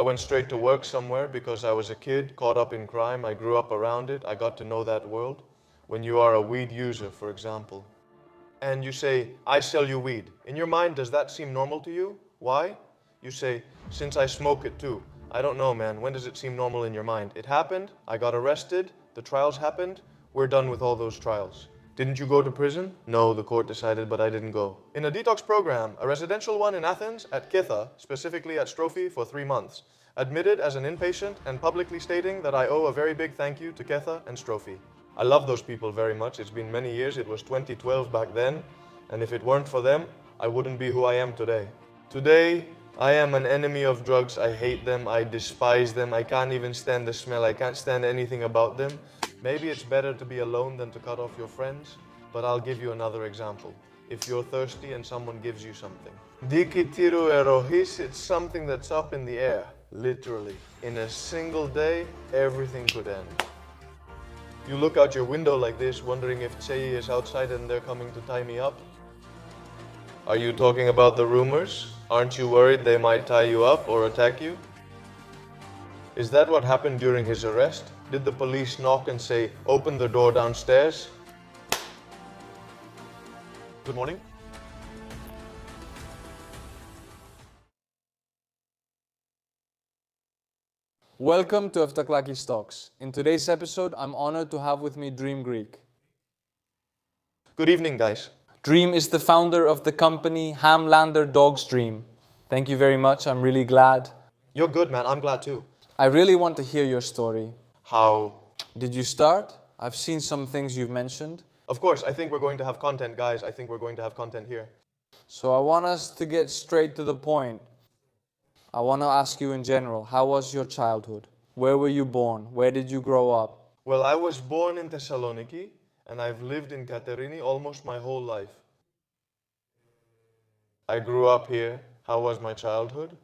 I went straight to work somewhere because I was a kid caught up in crime. I grew up around it. I got to know that world. When you are a weed user, for example, and you say, I sell you weed. In your mind, does that seem normal to you? Why? You say, since I smoke it too. I don't know, man. When does it seem normal in your mind? It happened. I got arrested. The trials happened. We're done with all those trials. Didn't you go to prison? No, the court decided, but I didn't go. In a detox program, a residential one in Athens, at Kitha, specifically at Strophi for 3 months, admitted as an inpatient and publicly stating that I owe a very big thank you to Kitha and Strophi. I love those people very much. It's been many years. It was 2012 back then, and if it weren't for them, I wouldn't be who I am today. Today, I am an enemy of drugs. I hate them. I despise them. I can't even stand the smell. I can't stand anything about them. Maybe it's better to be alone than to cut off your friends, but I'll give you another example. If you're thirsty and someone gives you something. Dikitiru erohis, it's something that's up in the air, literally. In a single day, everything could end. You look out your window like this, wondering if Chei is outside and they're coming to tie me up. Are you talking about the rumors? Aren't you worried they might tie you up or attack you? Is that what happened during his arrest? Did the police knock and say, open the door downstairs? Good morning. Welcome to FtaklakisTalks. In today's episode, I'm honored to have with me DreamGreek. Good evening, guys. Dream is the founder of the company Hamlander Dogs Dream. Thank you very much. I'm really glad. You're good, man. I'm glad too. I really want to hear your story. How? Did you start? I've seen some things you've mentioned. Of course, I think we're going to have content, guys. I think we're going to have content here. So I want us to get straight to the point. I want to ask you in general, how was your childhood? Where were you born? Where did you grow up? Well, I was born in Thessaloniki, and I've lived in Katerini almost my whole life. I grew up here. How was my childhood?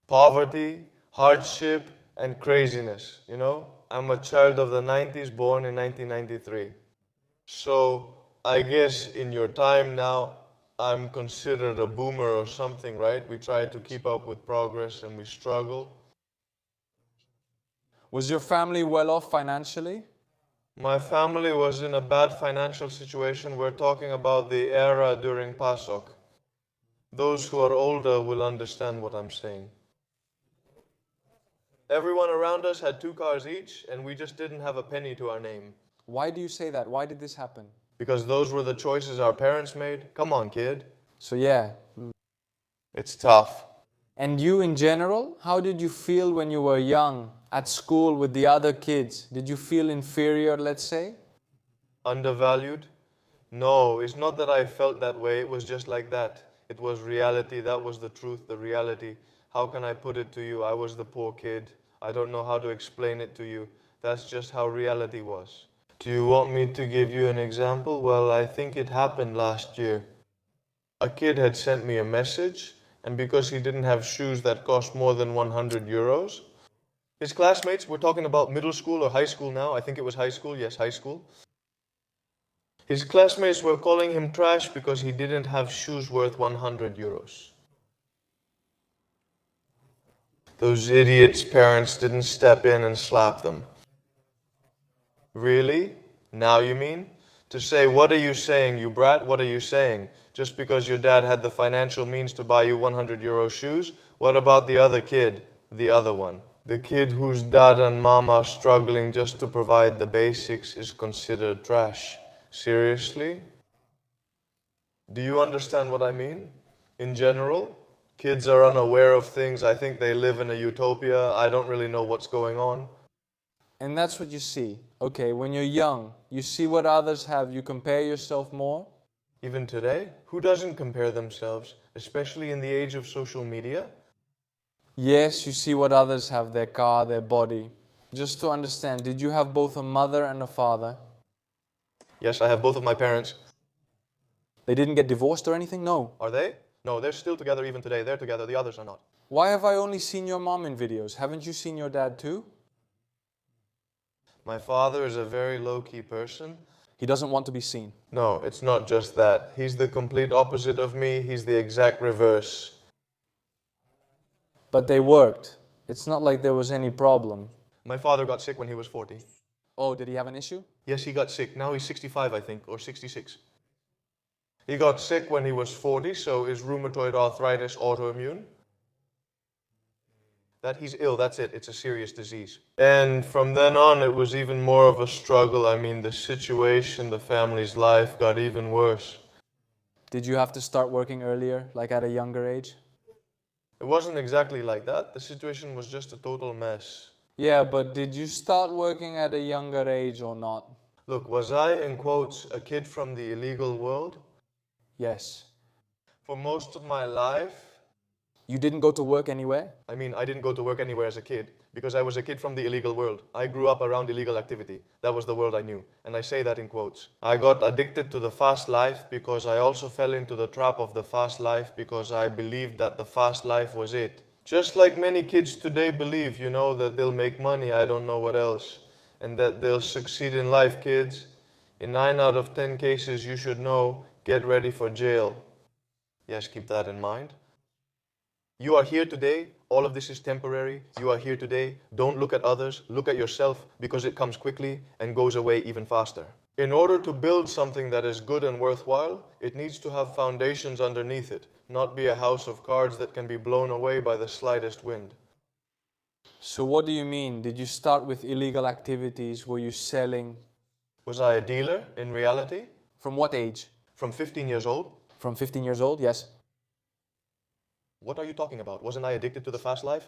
Poverty, hardship, and craziness, you know? I'm a child of the 90s, born in 1993. So, I guess in your time now, I'm considered a boomer or something, right? We try to keep up with progress and we struggle. Was your family well off financially? My family was in a bad financial situation. We're talking about the era during PASOK. Those who are older will understand what I'm saying. Everyone around us had 2 cars each, and we just didn't have a penny to our name. Why do you say that? Why did this happen? Because those were the choices our parents made. Come on, kid. So yeah. It's tough. And you in general, how did you feel when you were young, at school with the other kids? Did you feel inferior, let's say? Undervalued? No, it's not that I felt that way. It was just like that. It was reality. That was the truth, the reality. How can I put it to you? I was the poor kid. I don't know how to explain it to you. That's just how reality was. Do you want me to give you an example? Well, I think it happened last year. A kid had sent me a message, and because he didn't have shoes that cost more than 100 euros, his classmates, we're talking about middle school or high school now, I think it was high school, yes, high school. His classmates were calling him trash because he didn't have shoes worth 100 euros. Those idiots' parents didn't step in and slap them. Really? Now you mean? To say, what are you saying, you brat? What are you saying? Just because your dad had the financial means to buy you 100 euro shoes? What about the other kid? The other one. The kid whose dad and mom are struggling just to provide the basics is considered trash. Seriously? Do you understand what I mean? In general, kids are unaware of things. I think they live in a utopia. I don't really know what's going on. And that's what you see. Okay, when you're young, you see what others have, you compare yourself more. Even today, who doesn't compare themselves, especially in the age of social media? Yes, you see what others have, their car, their body. Just to understand, did you have both a mother and a father? Yes, I have both of my parents. They didn't get divorced or anything? No. Are they? No, they're still together even today. They're together, the others are not. Why have I only seen your mom in videos? Haven't you seen your dad too? My father is a very low-key person. He doesn't want to be seen. No, it's not just that. He's the complete opposite of me. He's the exact reverse. But they worked. It's not like there was any problem. My father got sick when he was 40. Oh, did he have an issue? Yes, he got sick. Now he's 65, I think, or 66. He got sick when he was 40, so is rheumatoid arthritis autoimmune? That he's ill, that's it. It's a serious disease. And from then on, it was even more of a struggle. I mean, the situation, the family's life got even worse. Did you have to start working earlier, like at a younger age? It wasn't exactly like that. The situation was just a total mess. Yeah, but did you start working at a younger age or not? Look, was I, in quotes, a kid from the illegal world? Yes. For most of my life, You didn't go to work anywhere? I mean, I didn't go to work anywhere as a kid because I was a kid from the illegal world. I grew up around illegal activity. That was the world I knew. And I say that in quotes. I got addicted to the fast life because I also fell into the trap of the fast life because I believed that the fast life was it. Just like many kids today believe, you know, that they'll make money, I don't know what else, and that they'll succeed in life, kids. In 9 out of 10 cases, you should know, get ready for jail. Yes, keep that in mind. You are here today, all of this is temporary. You are here today, don't look at others, look at yourself because it comes quickly and goes away even faster. In order to build something that is good and worthwhile, it needs to have foundations underneath it, not be a house of cards that can be blown away by the slightest wind. So what do you mean? Did you start with illegal activities? Were you selling? Was I a dealer in reality? From what age? From 15 years old? From 15 years old, yes. What are you talking about? Wasn't I addicted to the fast life?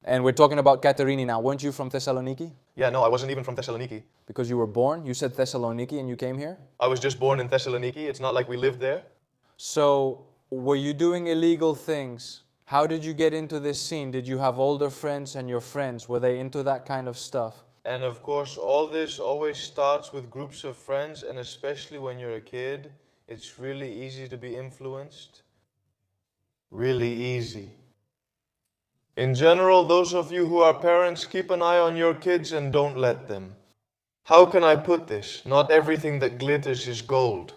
And we're talking about Katerini now. Weren't you from Thessaloniki? Yeah, no, I wasn't even from Thessaloniki. Because you were born? You said Thessaloniki and you came here? I was just born in Thessaloniki. It's not like we lived there. So, were you doing illegal things? How did you get into this scene? Did you have older friends and your friends? Were they into that kind of stuff? And of course, all this always starts with groups of friends, and especially when you're a kid, it's really easy to be influenced. Really easy. In general, those of you who are parents, keep an eye on your kids and don't let them. How can I put this? Not everything that glitters is gold.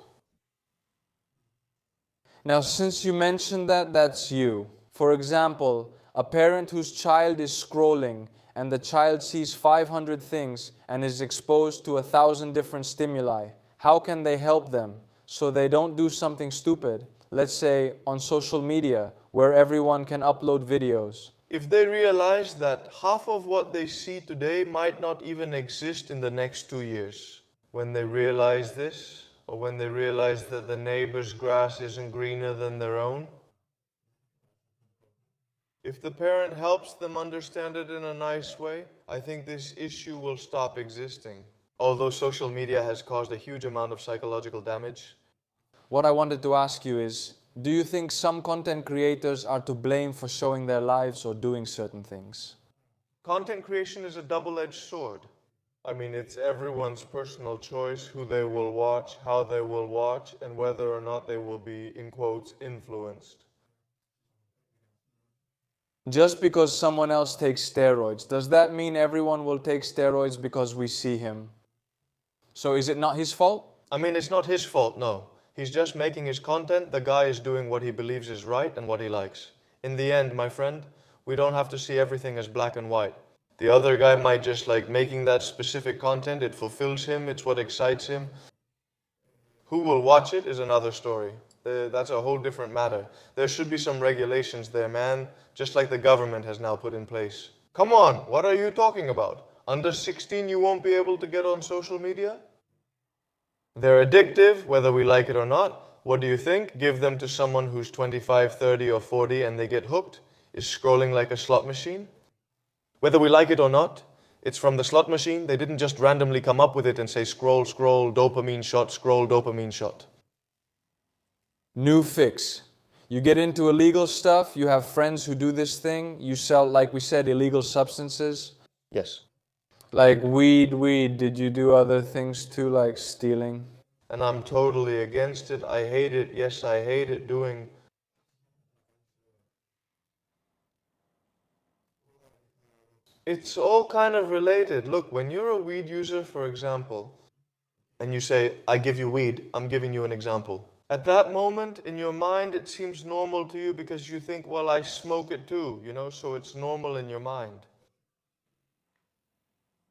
Now, since you mentioned that, that's you. For example, a parent whose child is scrolling and the child sees 500 things and is exposed to 1,000 different stimuli. How can they help them so they don't do something stupid? Let's say on social media, where everyone can upload videos. If they realize that half of what they see today might not even exist in the next 2 years, when they realize this, or when they realize that the neighbor's grass isn't greener than their own, if the parent helps them understand it in a nice way, I think this issue will stop existing. Although social media has caused a huge amount of psychological damage. What I wanted to ask you is, do you think some content creators are to blame for showing their lives or doing certain things? Content creation is a double-edged sword. I mean, it's everyone's personal choice who they will watch, how they will watch, and whether or not they will be, in quotes, influenced. Just because someone else takes steroids, does that mean everyone will take steroids because we see him? So is it not his fault? I mean, it's not his fault, no. He's just making his content. The guy is doing what he believes is right and what he likes. In the end, my friend, we don't have to see everything as black and white. The other guy might just like making that specific content. It fulfills him. It's what excites him. Who will watch it is another story. That's a whole different matter. There should be some regulations there, man, just like the government has now put in place. Come on, what are you talking about? Under 16, you won't be able to get on social media? They're addictive, whether we like it or not. What do you think? Give them to someone who's 25, 30, or 40 and they get hooked? Is scrolling like a slot machine? Whether we like it or not, it's from the slot machine. They didn't just randomly come up with it and say scroll, scroll, dopamine shot, scroll, dopamine shot. New fix. You get into illegal stuff, you have friends who do this thing, you sell, like we said, illegal substances. Yes. Like weed. Did you do other things too, like stealing? And I'm totally against it. I hate it. Yes, I hate it doing. It's all kind of related. Look, when you're a weed user, for example, and you say, I give you weed, I'm giving you an example. At that moment, in your mind, it seems normal to you because you think, well, I smoke it too, so it's normal in your mind.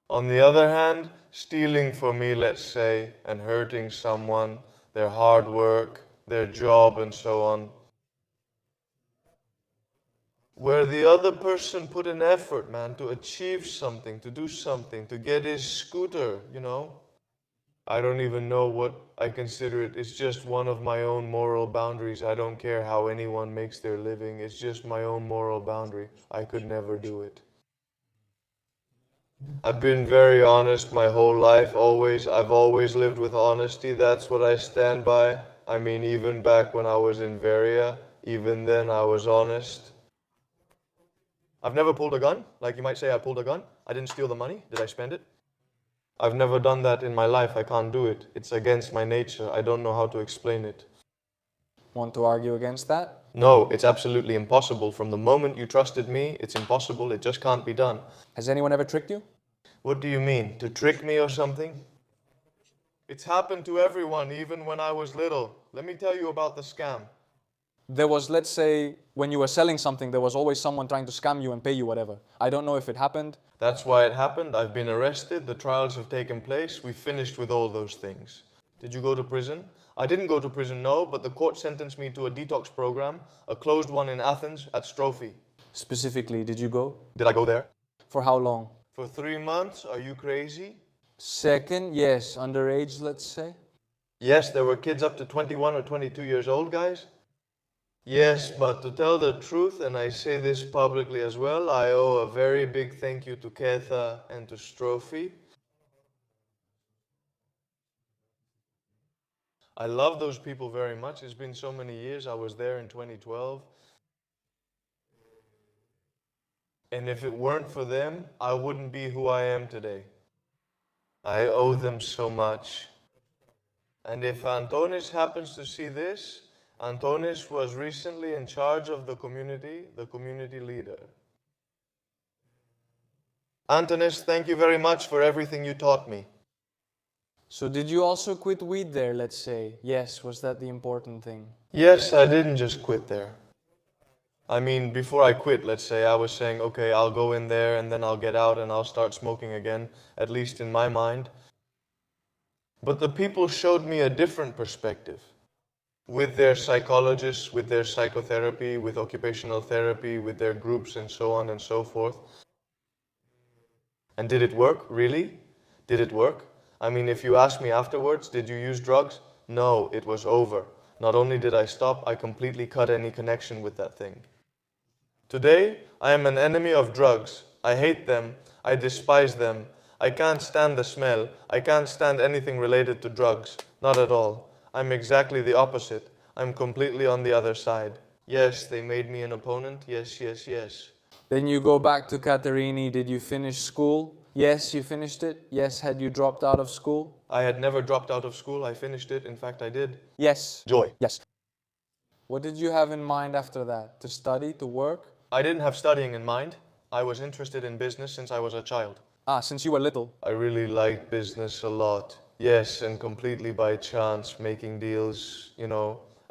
On the other hand, stealing for me, let's say, and hurting someone, their hard work, their job, and so on, where the other person put an effort, man, to achieve something, to do something, to get his scooter, I don't even know what I consider it. It's just one of my own moral boundaries. I don't care how anyone makes their living. It's just my own moral boundary. I could never do it. I've been very honest my whole life, always. I've always lived with honesty. That's what I stand by. I mean, even back when I was in Varia, even then I was honest. I've never pulled a gun. Like you might say I pulled a gun. I didn't steal the money. Did I spend it? I've never done that in my life. I can't do it. It's against my nature. I don't know how to explain it. Want to argue against that? No, it's absolutely impossible. From the moment you trusted me, it's impossible. It just can't be done. Has anyone ever tricked you? What do you mean? To trick me or something? It's happened to everyone, even when I was little. Let me tell you about the scam. There was, let's say, when you were selling something, there was always someone trying to scam you and pay you whatever. I don't know if it happened. That's why it happened. I've been arrested. The trials have taken place. We finished with all those things. Did you go to prison? I didn't go to prison, no, but the court sentenced me to a detox program, a closed one in Athens at Strophy. Specifically, did you go? Did I go there? For how long? For 3 months. Are you crazy? Second, yes, underage, let's say. Yes, there were kids up to 21 or 22 years old, guys. Yes, but to tell the truth, and I say this publicly as well, I owe a very big thank you to Ketha and to Strophy. I love those people very much. It's been so many years. I was there in 2012. And if it weren't for them, I wouldn't be who I am today. I owe them so much. And if Antonis happens to see this, Antonis was recently in charge of the community leader. Antonis, thank you very much for everything you taught me. So did you also quit weed there, let's say? Yes, was that the important thing? Yes, I didn't just quit there. I mean, before I quit, let's say, I was saying, okay, I'll go in there and then I'll get out and I'll start smoking again, at least in my mind. But the people showed me a different perspective. With their psychologists, with their psychotherapy, with occupational therapy, with their groups and so on and so forth. And did it work? Really? Did it work? I mean, if you ask me afterwards, did you use drugs? No, it was over. Not only did I stop, I completely cut any connection with that thing. Today, I am an enemy of drugs. I hate them. I despise them. I can't stand the smell. I can't stand anything related to drugs. Not at all. I'm exactly the opposite. I'm completely on the other side. Yes, they made me an opponent. Yes, yes, yes. Then you go back to Katerini. Did you finish school? Yes, you finished it. Yes, had you dropped out of school? I had never dropped out of school. I finished it. In fact, I did. Yes. Joy. Yes. What did you have in mind after that? To study, to work? I didn't have studying in mind. I was interested in business since I was a child. Ah, since you were little. I really liked business a lot. Yes, and completely by chance, making deals,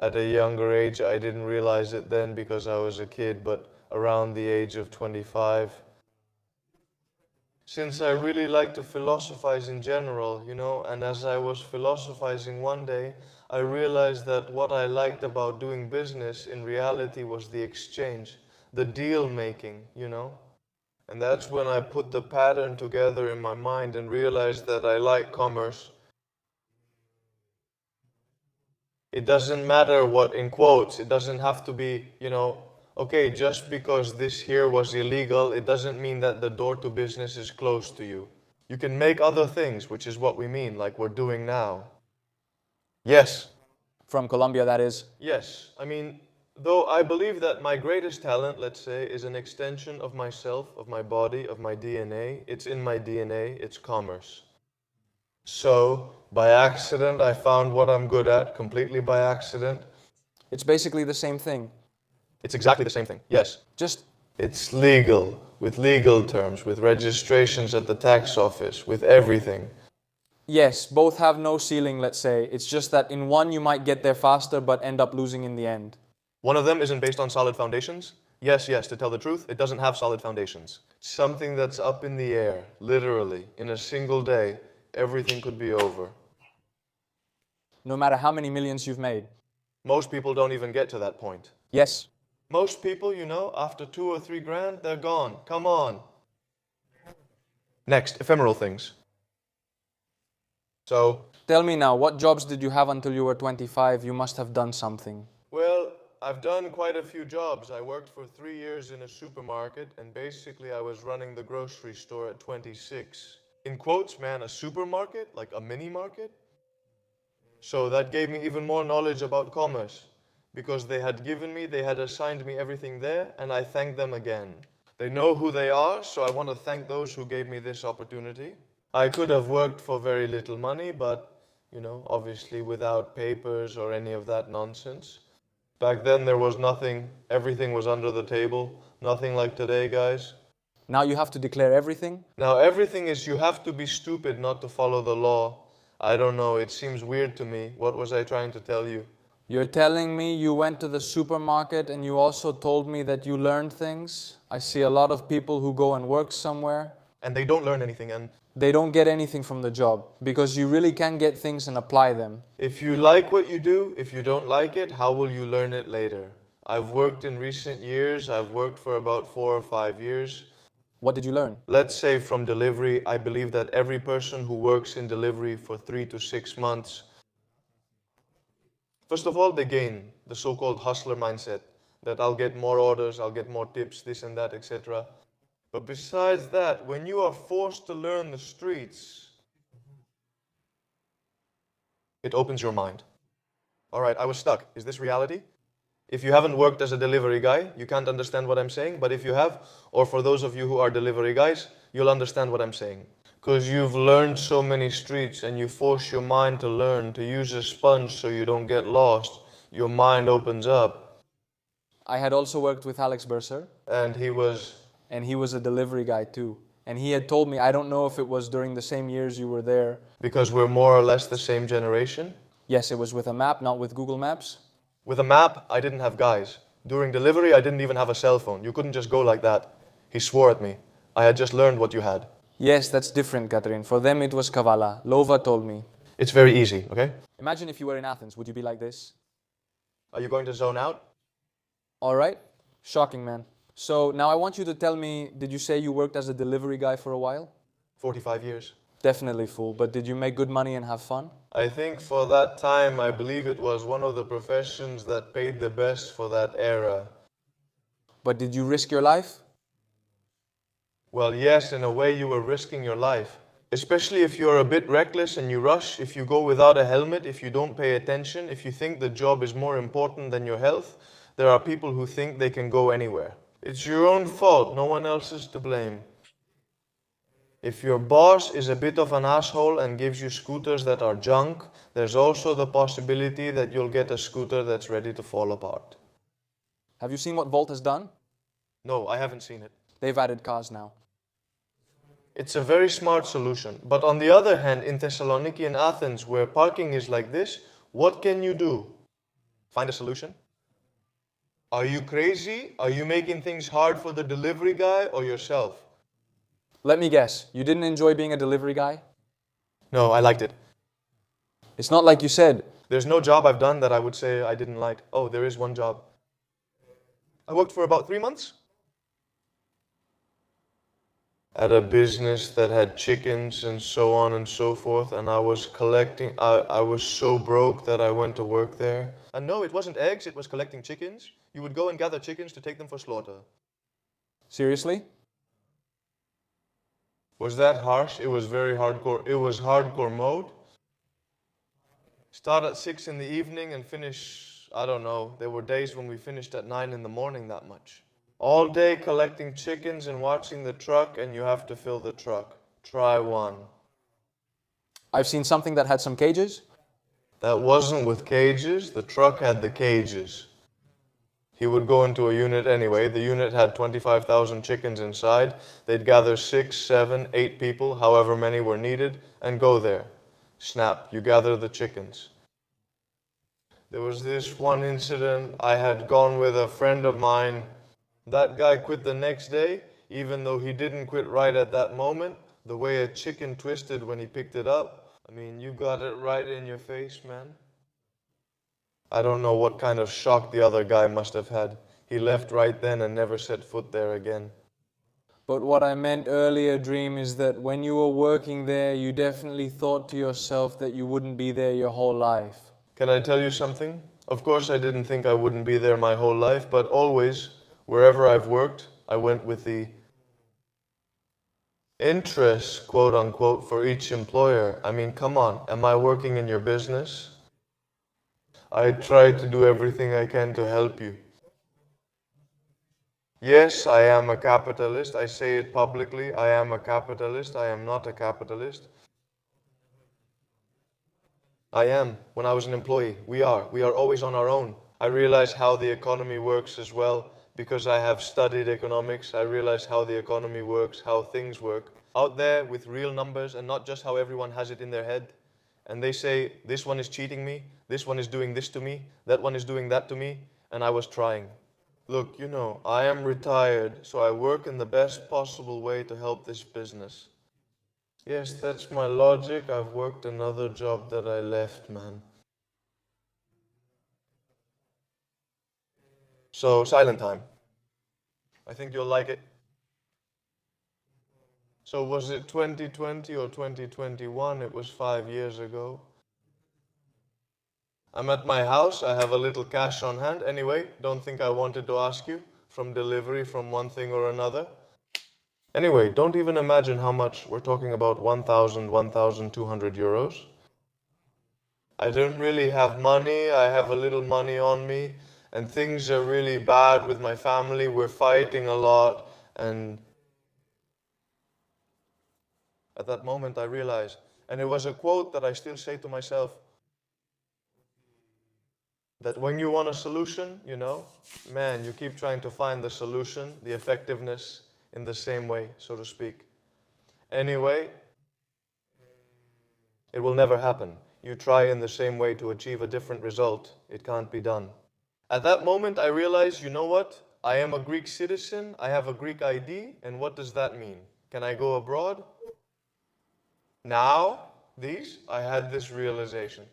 at a younger age. I didn't realize it then because I was a kid, but around the age of 25. Since I really like to philosophize in general, and as I was philosophizing one day, I realized that what I liked about doing business in reality was the exchange, the deal making, And that's when I put the pattern together in my mind and realized that I like commerce. It doesn't matter what, in quotes, it doesn't have to be, okay, just because this here was illegal, it doesn't mean that the door to business is closed to you. You can make other things, which is what we mean, like we're doing now. Yes. From Colombia, that is? Yes. I mean, though I believe that my greatest talent, let's say, is an extension of myself, of my body, of my DNA. It's in my DNA, it's commerce. So, by accident, I found what I'm good at, completely by accident. It's basically the same thing. It's exactly the same thing, yes. It's legal, with legal terms, with registrations at the tax office, with everything. Yes, both have no ceiling, let's say. It's just that in one you might get there faster but end up losing in the end. One of them isn't based on solid foundations. Yes, to tell the truth, it doesn't have solid foundations. Something that's up in the air, literally. In a single day, everything could be over. No matter how many millions you've made. Most people don't even get to that point. Yes. Most people, after 2 or 3 grand, they're gone. Come on. Next, ephemeral things. So, Tell me now, what jobs did you have until you were 25? You must have done something. well, I've done quite a few jobs. I worked for 3 years in a supermarket, and basically I was running the grocery store at 26. In quotes, man, a supermarket, like a mini market. So that gave me even more knowledge about commerce, because they had assigned me everything there, and I thank them again. They know who they are, so I want to thank those who gave me this opportunity. I could have worked for very little money, but, obviously without papers or any of that nonsense. Back then there was nothing, everything was under the table, nothing like today, guys. Now you have to declare everything? Now everything is, you have to be stupid not to follow the law. I don't know, it seems weird to me. What was I trying to tell you? You're telling me you went to the supermarket and you also told me that you learned things? I see a lot of people who go and work somewhere. And they don't learn anything, and They don't get anything from the job, because you really can get things and apply them. if you like what you do, if you don't like it, how will you learn it later? I've worked in recent years, I've worked for about 4 or 5 years. What did you learn? Let's say from delivery, I believe that every person who works in delivery for 3 to 6 months, first of all, they gain the so-called hustler mindset, that I'll get more orders, I'll get more tips, this and that, etc. But besides that, when you are forced to learn the streets, it opens your mind. All right, I was stuck. Is this reality? If you haven't worked as a delivery guy, you can't understand what I'm saying. But if you have, or for those of you who are delivery guys, you'll understand what I'm saying. Because you've learned so many streets and you force your mind to learn, to use a sponge so you don't get lost. Your mind opens up. I had also worked with Alex Burser. And he was a delivery guy too. And he had told me, I don't know if it was during the same years you were there. Because we're more or less the same generation. Yes, it was with a map, not with Google Maps. With a map, I didn't have guys. During delivery, I didn't even have a cell phone. You couldn't just go like that. He swore at me. I had just learned what you had. Yes, that's different, Catherine. For them, it was Kavala. Lova told me. It's very easy, okay? Imagine if you were in Athens. Would you be like this? Are you going to zone out? All right. Shocking, man. So now I want you to tell me, did you say you worked as a delivery guy for a while? 45 years. Definitely, fool. But did you make good money and have fun? I think for that time, I believe it was one of the professions that paid the best for that era. But did you risk your life? Well, yes, in a way you were risking your life. Especially if you're a bit reckless and you rush, if you go without a helmet, if you don't pay attention, if you think the job is more important than your health, there are people who think they can go anywhere. It's your own fault, no one else is to blame. If your boss is a bit of an asshole and gives you scooters that are junk, there's also the possibility that you'll get a scooter that's ready to fall apart. Have you seen what Volt has done? No, I haven't seen it. They've added cars now. It's a very smart solution. But on the other hand, in Thessaloniki and Athens, where parking is like this, what can you do? Find a solution? Are you crazy? Are you making things hard for the delivery guy or yourself? Let me guess, you didn't enjoy being a delivery guy? No, I liked it. It's not like you said. There's no job I've done that I would say I didn't like. Oh, there is one job. I worked for about 3 months at a business that had chickens and so on and so forth, and I was so broke that I went to work there. And no, it wasn't eggs, it was collecting chickens. You would go and gather chickens to take them for slaughter. Seriously? Was that harsh? It was very hardcore. It was hardcore mode. Start at 6 in the evening and finish, I don't know, there were days when we finished at 9 in the morning that much. All day collecting chickens and watching the truck, and you have to fill the truck. Try one. I've seen something that had some cages. That wasn't with cages, the truck had the cages. He would go into a unit anyway. The unit had 25,000 chickens inside. They'd gather 6, 7, 8 people, however many were needed, and go there. Snap, you gather the chickens. There was this one incident, I had gone with a friend of mine. That guy quit the next day, even though he didn't quit right at that moment. The way a chicken twisted when he picked it up, I mean, you got it right in your face, man. I don't know what kind of shock the other guy must have had. He left right then and never set foot there again. But what I meant earlier, Dream, is that when you were working there, you definitely thought to yourself that you wouldn't be there your whole life. Can I tell you something? Of course I didn't think I wouldn't be there my whole life, but always, wherever I've worked, I went with the interest, quote unquote, for each employer. I mean, come on, am I working in your business? I try to do everything I can to help you. Yes, I am a capitalist. I say it publicly. I am a capitalist. I am not a capitalist. I am. When I was an employee, we are. We are always on our own. I realize how the economy works as well. Because I have studied economics, I realize how the economy works, how things work. Out there with real numbers and not just how everyone has it in their head. And they say, this one is cheating me, this one is doing this to me, that one is doing that to me, and I was trying. Look, you know, I am retired, so I work in the best possible way to help this business. Yes, that's my logic. I've worked another job that I left, man. So, silent time. I think you'll like it. So was it 2020 or 2021? It was 5 years ago. I'm at my house. I have a little cash on hand. Anyway, don't think I wanted to ask you from delivery from one thing or another. Anyway, don't even imagine how much. We're talking about 1,200 euros. I don't really have money. I have a little money on me. And things are really bad with my family. We're fighting a lot. And at that moment I realized, and it was a quote that I still say to myself, that when you want a solution, you know, man, you keep trying to find the solution, the effectiveness in the same way, so to speak. Anyway, it will never happen. You try in the same way to achieve a different result, it can't be done. At that moment, I realized, you know what? I am a Greek citizen, I have a Greek ID, and what does that mean? Can I go abroad? Now, I had this realization.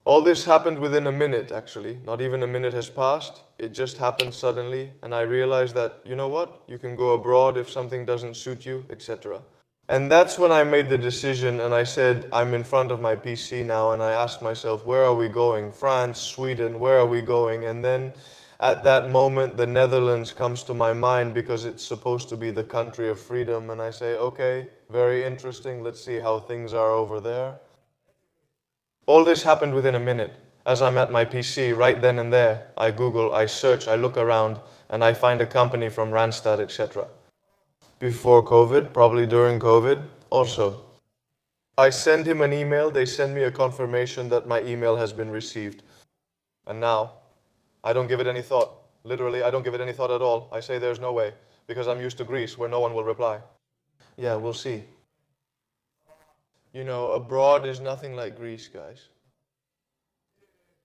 All this happened within a minute, actually. Not even a minute has passed. It just happened suddenly, and I realized that, you know what? You can go abroad if something doesn't suit you, etc. And that's when I made the decision, and I said, I'm in front of my PC now, and I asked myself, where are we going? France, Sweden, where are we going? And then at that moment, the Netherlands comes to my mind because it's supposed to be the country of freedom, and I say, okay, very interesting, let's see how things are over there. All this happened within a minute. As I'm at my PC, right then and there, I Google, I search, I look around, and I find a company from Randstad, etc. Before COVID, probably during COVID, also. I send him an email, they send me a confirmation that my email has been received. And now, I don't give it any thought. Literally, I don't give it any thought at all. I say there's no way, because I'm used to Greece, where no one will reply. Yeah, we'll see. You know, abroad is nothing like Greece, guys.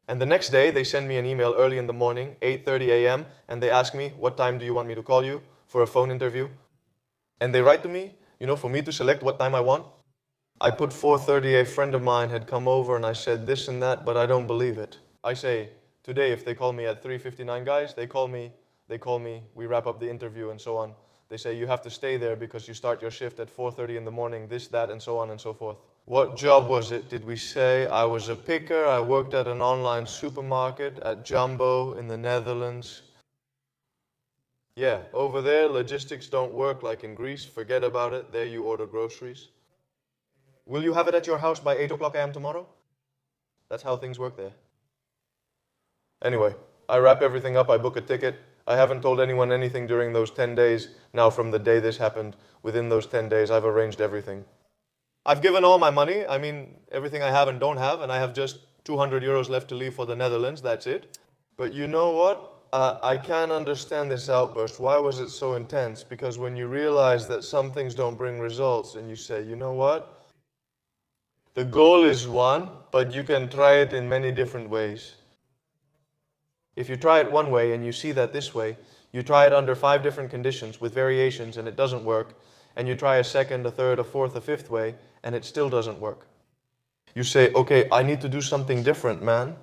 And the next day, they send me an email early in the morning, 8:30 a.m., and they ask me, what time do you want me to call you for a phone interview? And they write to me, you know, for me to select what time I want. I put 4:30, a friend of mine had come over and I said this and that, but I don't believe it. I say, today if they call me at 3:59, guys, they call me, we wrap up the interview and so on. They say, you have to stay there because you start your shift at 4:30 in the morning, this, that, and so on and so forth. What job was it, did we say? I was a picker. I worked at an online supermarket at Jumbo in the Netherlands. Yeah, over there, logistics don't work like in Greece. Forget about it. There you order groceries. Will you have it at your house by 8 o'clock a.m. tomorrow? That's how things work there. Anyway, I wrap everything up. I book a ticket. I haven't told anyone anything during those 10 days. Now, from the day this happened, within those 10 days, I've arranged everything. I've given all my money, I mean, everything I have and don't have, and I have just 200 euros left to leave for the Netherlands, that's it. But you know what? I can't understand this outburst. Why was it so intense? Because when you realize that some things don't bring results and you say, you know what? The goal is one, but you can try it in many different ways. If you try it one way and you see that this way, you try it under 5 different conditions with variations and it doesn't work, and you try a second, a third, a fourth, a fifth way, and it still doesn't work. You say, okay, I need to do something different, man.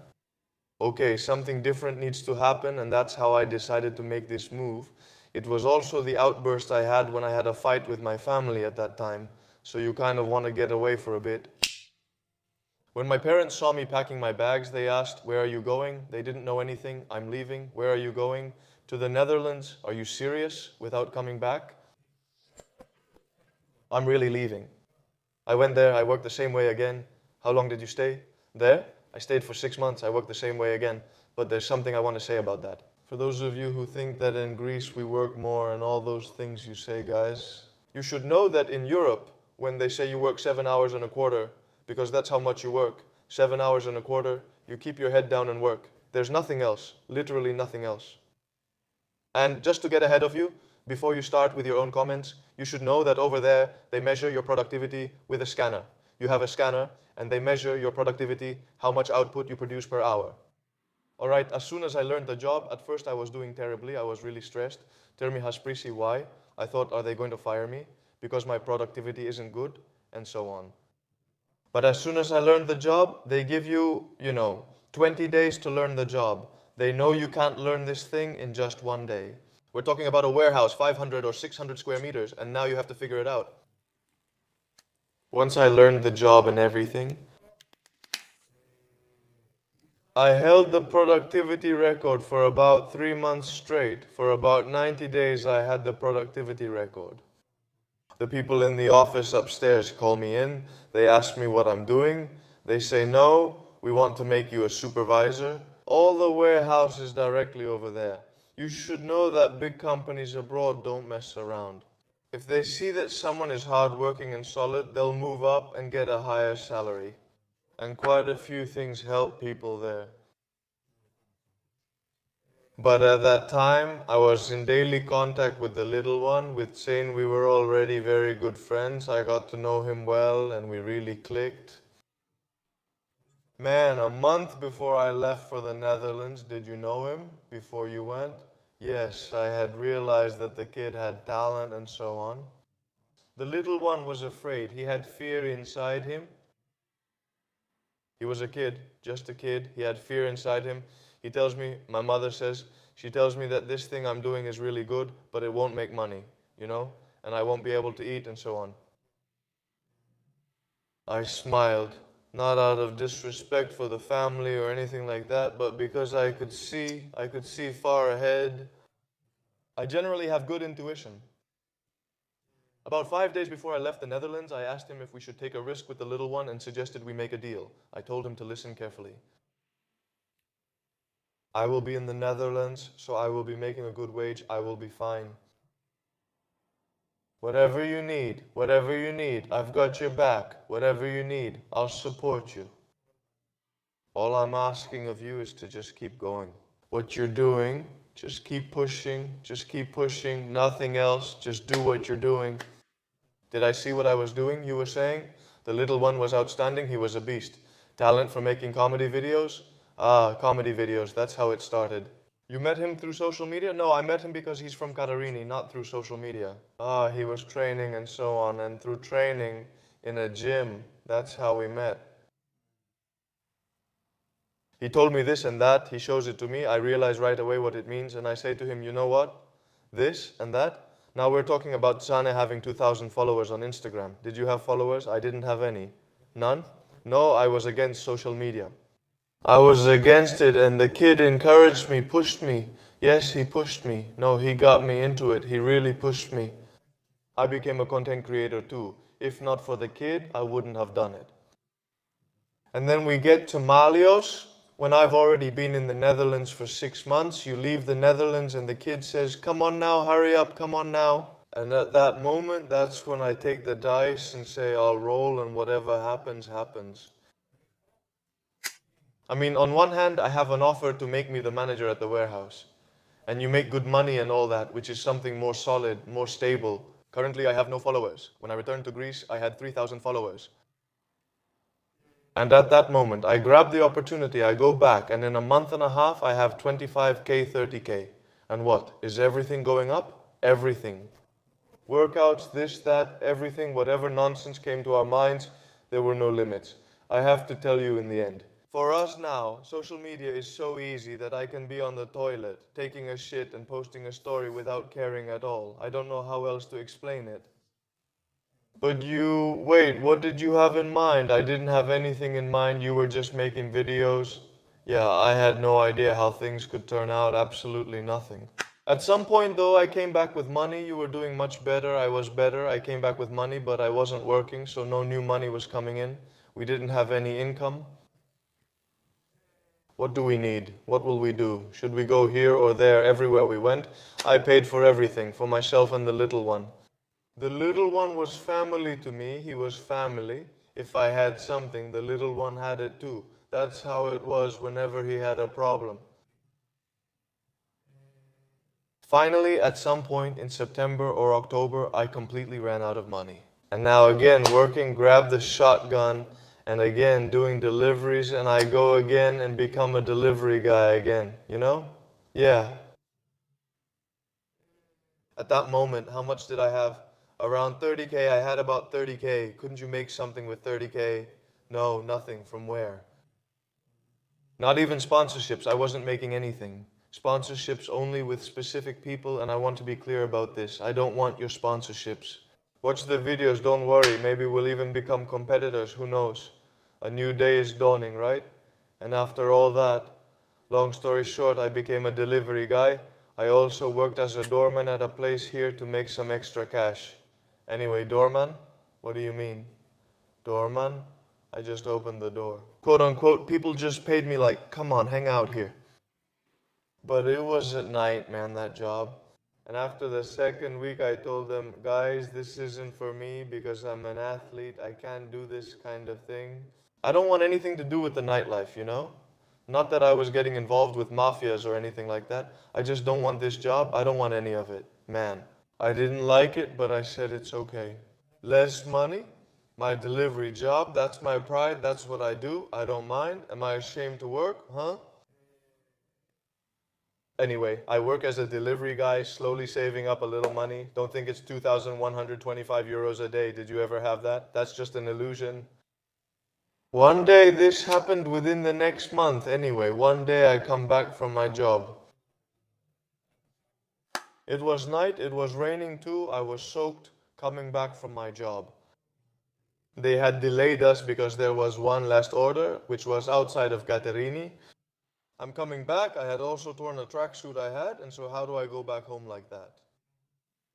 Okay, something different needs to happen, and that's how I decided to make this move. It was also the outburst I had when I had a fight with my family at that time, so you kind of want to get away for a bit. When my parents saw me packing my bags, they asked, where are you going? They didn't know anything. I'm leaving. Where are you going? To the Netherlands. Are you serious? Without coming back? I'm really leaving. I went there, I worked the same way again. How long did you stay? There? I stayed for 6 months, I worked the same way again. But there's something I want to say about that. For those of you who think that in Greece we work more and all those things you say, guys, you should know that in Europe, when they say you work 7 hours and a quarter, because that's how much you work, 7 hours and a quarter, you keep your head down and work. There's nothing else, literally nothing else. And just to get ahead of you, before you start with your own comments, you should know that over there, they measure your productivity with a scanner. You have a scanner, and they measure your productivity, how much output you produce per hour. All right, as soon as I learned the job, at first I was doing terribly, I was really stressed. Tell me, Hasprisi, why? I thought, are they going to fire me? Because my productivity isn't good, and so on. But as soon as I learned the job, they give you, 20 days to learn the job. They know you can't learn this thing in just one day. We're talking about a warehouse, 500 or 600 square meters, and now you have to figure it out. Once I learned the job and everything, I held the productivity record for about 3 months straight. For about 90 days, I had the productivity record. The people in the office upstairs call me in. They ask me what I'm doing. They say, no, we want to make you a supervisor. All the warehouse is directly over there. You should know that big companies abroad don't mess around. If they see that someone is hardworking and solid, they'll move up and get a higher salary. And quite a few things help people there. But at that time, I was in daily contact with the little one. With Zane, we were already very good friends. I got to know him well, and we really clicked. Man, a month before I left for the Netherlands, did you know him before you went? Yes, I had realized that the kid had talent and so on. The little one was afraid. He had fear inside him. He was a kid, just a kid. He had fear inside him. He tells me, my mother says, she tells me that this thing I'm doing is really good, but it won't make money, and I won't be able to eat and so on. I smiled, not out of disrespect for the family or anything like that, but because I could see far ahead. I generally have good intuition. About 5 days before I left the Netherlands, I asked him if we should take a risk with the little one and suggested we make a deal. I told him to listen carefully. I will be in the Netherlands, so I will be making a good wage. I will be fine. Whatever you need, I've got your back. Whatever you need, I'll support you. All I'm asking of you is to just keep going. What you're doing, just keep pushing, nothing else, just do what you're doing. Did I see what I was doing, you were saying? The little one was outstanding, he was a beast. Talent for making comedy videos? Ah, comedy videos, that's how it started. You met him through social media? No, I met him because he's from Katarini, not through social media. Ah, he was training and so on, and through training in a gym, that's how we met. He told me this and that, he shows it to me, I realize right away what it means, and I say to him, you know what? This and that? Now we're talking about Sane having 2,000 followers on Instagram. Did you have followers? I didn't have any. None? No, I was against social media. I was against it, and the kid encouraged me, pushed me. Yes, he pushed me. No, he got me into it. He really pushed me. I became a content creator too. If not for the kid, I wouldn't have done it. And then we get to Malios. When I've already been in the Netherlands for 6 months, you leave the Netherlands and the kid says, come on now, hurry up, come on now. And at that moment, that's when I take the dice and say, I'll roll and whatever happens, happens. I mean, on one hand, I have an offer to make me the manager at the warehouse. And you make good money and all that, which is something more solid, more stable. Currently, I have no followers. When I returned to Greece, I had 3,000 followers. And at that moment, I grab the opportunity, I go back, and in a month and a half, I have 25K, 30K. And what? Is everything going up? Everything. Workouts, this, that, everything, whatever nonsense came to our minds, there were no limits. I have to tell you in the end. For us now, social media is so easy that I can be on the toilet, taking a shit and posting a story without caring at all. I don't know how else to explain it. But wait, what did you have in mind? I didn't have anything in mind, you were just making videos. Yeah, I had no idea how things could turn out, absolutely nothing. At some point though, I came back with money, you were doing much better, I was better, I came back with money, but I wasn't working, so no new money was coming in. We didn't have any income. What do we need? What will we do? Should we go here or there, everywhere we went? I paid for everything, for myself and the little one. The little one was family to me, he was family. If I had something, the little one had it too. That's how it was whenever he had a problem. Finally, at some point in September or October, I completely ran out of money. And now again, working, grab the shotgun, and again, doing deliveries, and I go again and become a delivery guy again, you know? Yeah. At that moment, how much did I have? Around 30K, I had about 30K. Couldn't you make something with 30K? No, nothing. From where? Not even sponsorships. I wasn't making anything. Sponsorships only with specific people, and I want to be clear about this. I don't want your sponsorships. Watch the videos, don't worry. Maybe we'll even become competitors, who knows? A new day is dawning, right? And after all that, long story short, I became a delivery guy. I also worked as a doorman at a place here to make some extra cash. Anyway, doorman? What do you mean? Doorman? I just opened the door. Quote unquote, people just paid me like, come on, hang out here. But it was at night, man, that job. And after the second week, I told them, guys, this isn't for me because I'm an athlete. I can't do this kind of thing. I don't want anything to do with the nightlife, you know? Not that I was getting involved with mafias or anything like that. I just don't want this job. I don't want any of it. Man, I didn't like it, but I said it's okay. Less money? My delivery job, that's my pride, that's what I do. I don't mind. Am I ashamed to work? Huh? Anyway, I work as a delivery guy, slowly saving up a little money. Don't think it's 2,125 euros a day. Did you ever have that? That's just an illusion. One day, this happened within the next month. Anyway, one day I come back from my job. It was night, it was raining too. I was soaked coming back from my job. They had delayed us because there was one last order, which was outside of Caterini. I'm coming back, I had also torn a tracksuit I had, and so how do I go back home like that?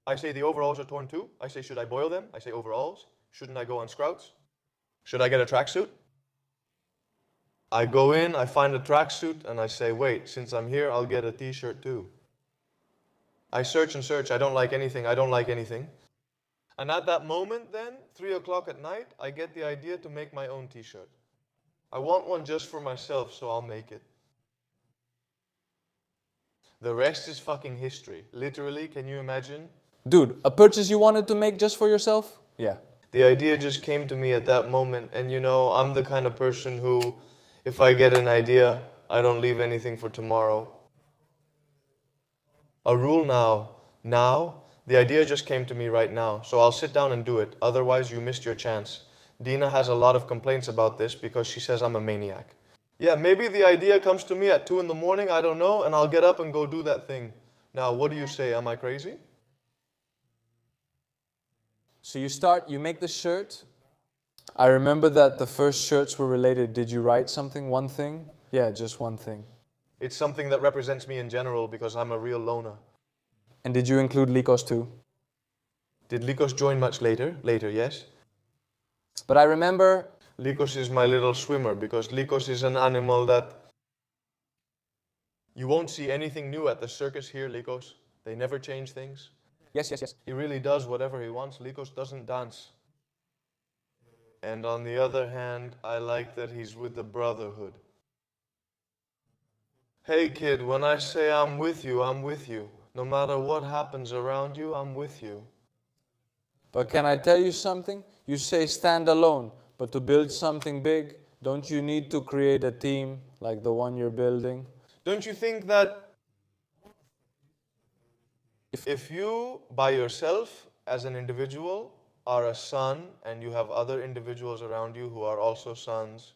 I say the overalls are torn too. I say, should I boil them? I say overalls. Shouldn't I go on Sprouts? Should I get a tracksuit? I go in, I find a tracksuit, and I say, wait, since I'm here, I'll get a t-shirt too. I search and search, I don't like anything, I don't like anything. And at that moment then, 3 o'clock at night, I get the idea to make my own t-shirt. I want one just for myself, so I'll make it. The rest is fucking history. Literally, can you imagine? Dude, a purchase you wanted to make just for yourself? Yeah. The idea just came to me at that moment, and you know, I'm the kind of person who, if I get an idea, I don't leave anything for tomorrow. A rule now, the idea just came to me right now, so I'll sit down and do it, otherwise you missed your chance. Dina has a lot of complaints about this because she says I'm a maniac. Yeah, maybe the idea comes to me at 2 in the morning, I don't know, and I'll get up and go do that thing. Now, what do you say, am I crazy? So you make the shirt. I remember that the first shirts were related. Did you write something, one thing? Yeah, just one thing. It's something that represents me in general because I'm a real loner. And did you include Likos too? Did Likos join much later? Later, yes. But I remember... Likos is my little swimmer because Likos is an animal that... You won't see anything new at the circus here, Likos. They never change things. Yes. He really does whatever he wants. Likos doesn't dance. And on the other hand, I like that he's with the brotherhood. Hey kid, when I say I'm with you, I'm with you. No matter what happens around you, I'm with you. But can I tell you something? You say stand alone, but to build something big, Don't you need to create a team like the one you're building? Don't you think that if you, by yourself, as an individual, are a son and you have other individuals around you who are also sons,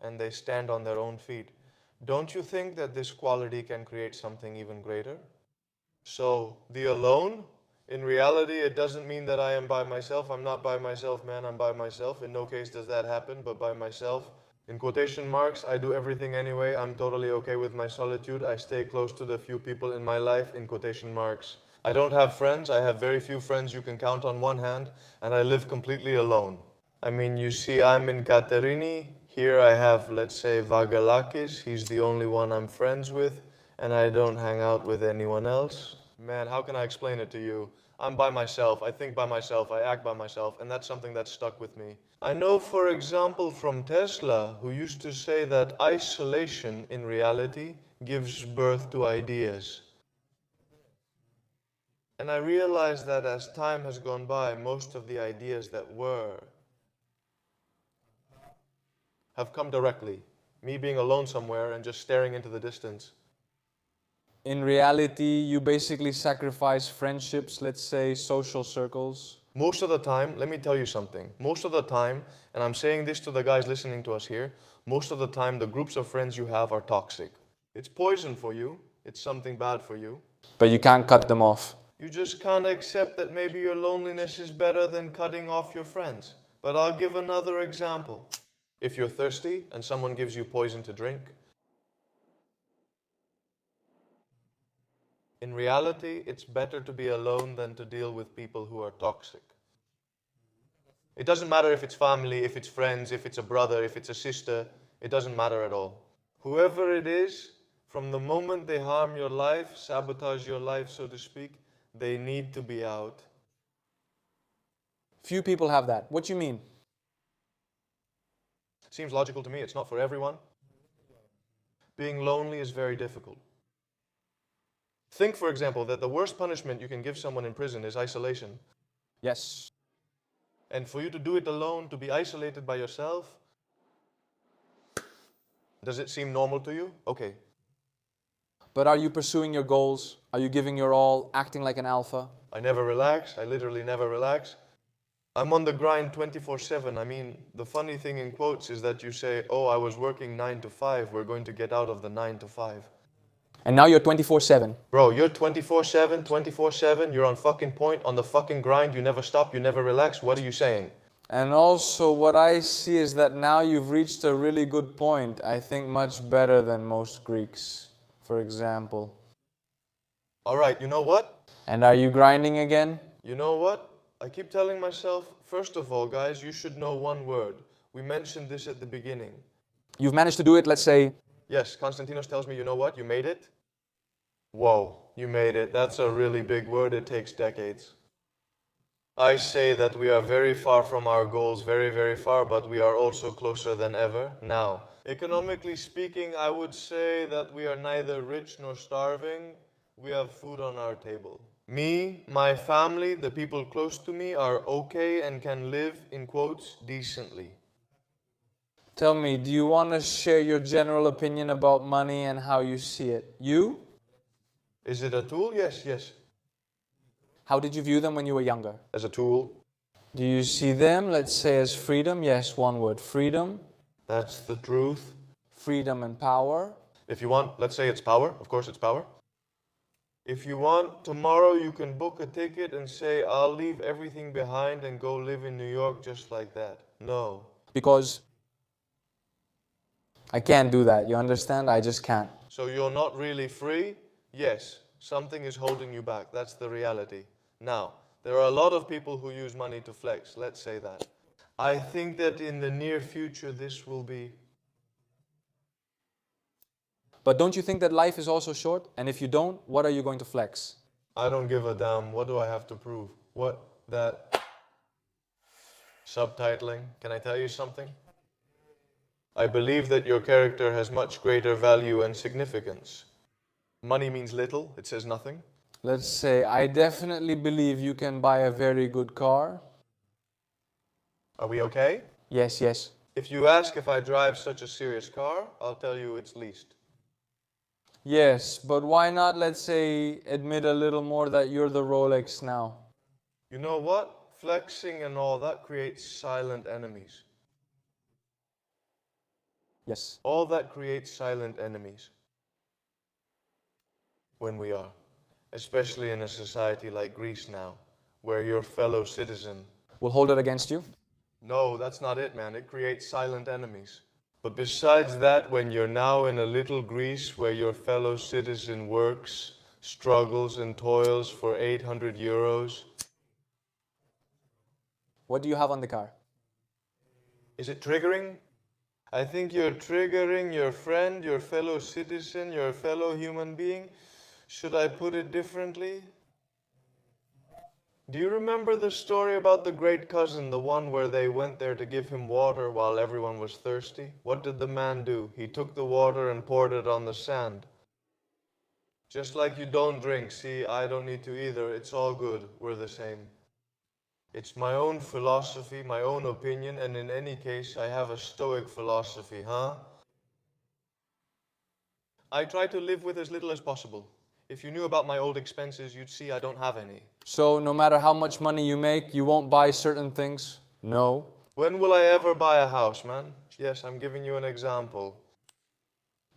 and they stand on their own feet, don't you think that this quality can create something even greater? So, the alone, in reality, it doesn't mean that I am by myself. I'm not by myself, man. I'm by myself. In no case does that happen, but by myself. In quotation marks, I do everything anyway. I'm totally okay with my solitude. I stay close to the few people in my life, in quotation marks. I don't have friends. I have very few friends you can count on one hand, and I live completely alone. I mean, you see, I'm in Katerini. Here I have, let's say, Vagalakis. He's the only one I'm friends with, and I don't hang out with anyone else. Man, how can I explain it to you? I'm by myself. I think by myself. I act by myself, and that's something that stuck with me. I know, for example, from Tesla, who used to say that isolation, in reality, gives birth to ideas. And I realized that as time has gone by, most of the ideas that have come directly. Me being alone somewhere and just staring into the distance. In reality, you basically sacrifice friendships, let's say social circles. Most of the time, let me tell you something. Most of the time, and I'm saying this to the guys listening to us here, most of the time the groups of friends you have are toxic. It's poison for you. It's something bad for you. But you can't cut them off. You just can't accept that maybe your loneliness is better than cutting off your friends. But I'll give another example. If you're thirsty and someone gives you poison to drink, in reality, it's better to be alone than to deal with people who are toxic. It doesn't matter if it's family, if it's friends, if it's a brother, if it's a sister, it doesn't matter at all. Whoever it is, from the moment they harm your life, sabotage your life, so to speak, they need to be out. Few people have that. What do you mean? Seems logical to me. It's not for everyone. Being lonely is very difficult. Think, for example, that the worst punishment you can give someone in prison is isolation. Yes. And for you to do it alone, to be isolated by yourself, does it seem normal to you? Okay. But are you pursuing your goals? Are you giving your all, acting like an alpha? I never relax. I literally never relax. I'm on the grind 24/7. I mean, the funny thing in quotes is that you say, oh, I was working 9 to 5. We're going to get out of the 9 to 5. And now you're 24/7. Bro, you're 24/7, 24/7. You're on fucking point, on the fucking grind. You never stop. You never relax. What are you saying? And also what I see is that now you've reached a really good point. I think much better than most Greeks, for example. All right, you know what? And are you grinding again? You know what? I keep telling myself, first of all, guys, you should know one word. We mentioned this at the beginning. You've managed to do it, let's say. Yes, Konstantinos tells me, you know what? You made it? Whoa, you made it. That's a really big word. It takes decades. I say that we are very far from our goals, very, very far, but we are also closer than ever now. Economically speaking, I would say that we are neither rich nor starving. We have food on our table. Me, my family, the people close to me are okay and can live, in quotes, decently. Tell me, do you want to share your general opinion about money and how you see it? You? Is it a tool? Yes, yes. How did you view them when you were younger? As a tool. Do you see them, let's say, as freedom? Yes, one word, freedom. That's the truth. Freedom and power. If you want, let's say it's power. Of course it's power. If you want, tomorrow you can book a ticket and say, I'll leave everything behind and go live in New York just like that. No. Because I can't do that, you understand? I just can't. So you're not really free? Yes. Something is holding you back. That's the reality. Now, there are a lot of people who use money to flex. Let's say that. I think that in the near future this will be. But don't you think that life is also short? And if you don't, what are you going to flex? I don't give a damn. What do I have to prove? What? That? Subtitling? Can I tell you something? I believe that your character has much greater value and significance. Money means little. It says nothing. Let's say, I definitely believe you can buy a very good car. Are we okay? Yes, yes. If you ask if I drive such a serious car, I'll tell you it's leased. Yes, but why not, let's say, admit a little more that you're the Rolex now? You know what? Flexing and all that creates silent enemies. Yes. All that creates silent enemies. When we are. Especially in a society like Greece now, where your fellow citizen... We'll hold it against you? No, that's not it, man. It creates silent enemies. But besides that, when you're now in a little Greece where your fellow citizen works, struggles and toils for 800 euros... What do you have on the car? Is it triggering? I think you're triggering your friend, your fellow citizen, your fellow human being. Should I put it differently? Do you remember the story about the great cousin, the one where they went there to give him water while everyone was thirsty? What did the man do? He took the water and poured it on the sand. Just like you don't drink. See, I don't need to either. It's all good. We're the same. It's my own philosophy, my own opinion, and in any case, I have a stoic philosophy, huh? I try to live with as little as possible. If you knew about my old expenses, you'd see I don't have any. So no matter how much money you make, you won't buy certain things? No. When will I ever buy a house, man? Yes, I'm giving you an example.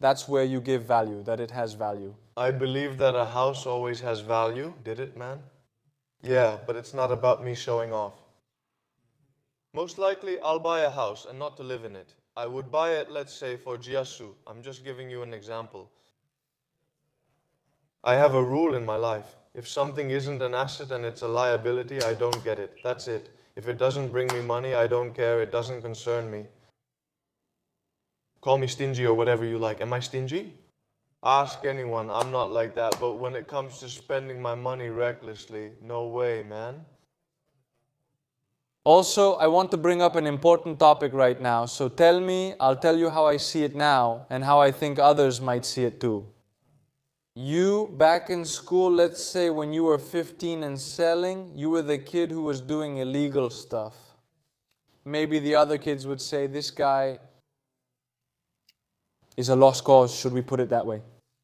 That's where you give value, that it has value. I believe that a house always has value. Did it, man? Yeah, but it's not about me showing off. Most likely, I'll buy a house and not to live in it. I would buy it, let's say, for Jiasu. I'm just giving you an example. I have a rule in my life. If something isn't an asset and it's a liability, I don't get it. That's it. If it doesn't bring me money, I don't care. It doesn't concern me. Call me stingy or whatever you like. Am I stingy? Ask anyone. I'm not like that. But when it comes to spending my money recklessly, no way, man. Also, I want to bring up an important topic right now. So tell me, I'll tell you how I see it now and how I think others might see it too. You, back in school, let's say when you were 15 and selling, you were the kid who was doing illegal stuff. Maybe the other kids would say, this guy is a lost cause, should we put it that way?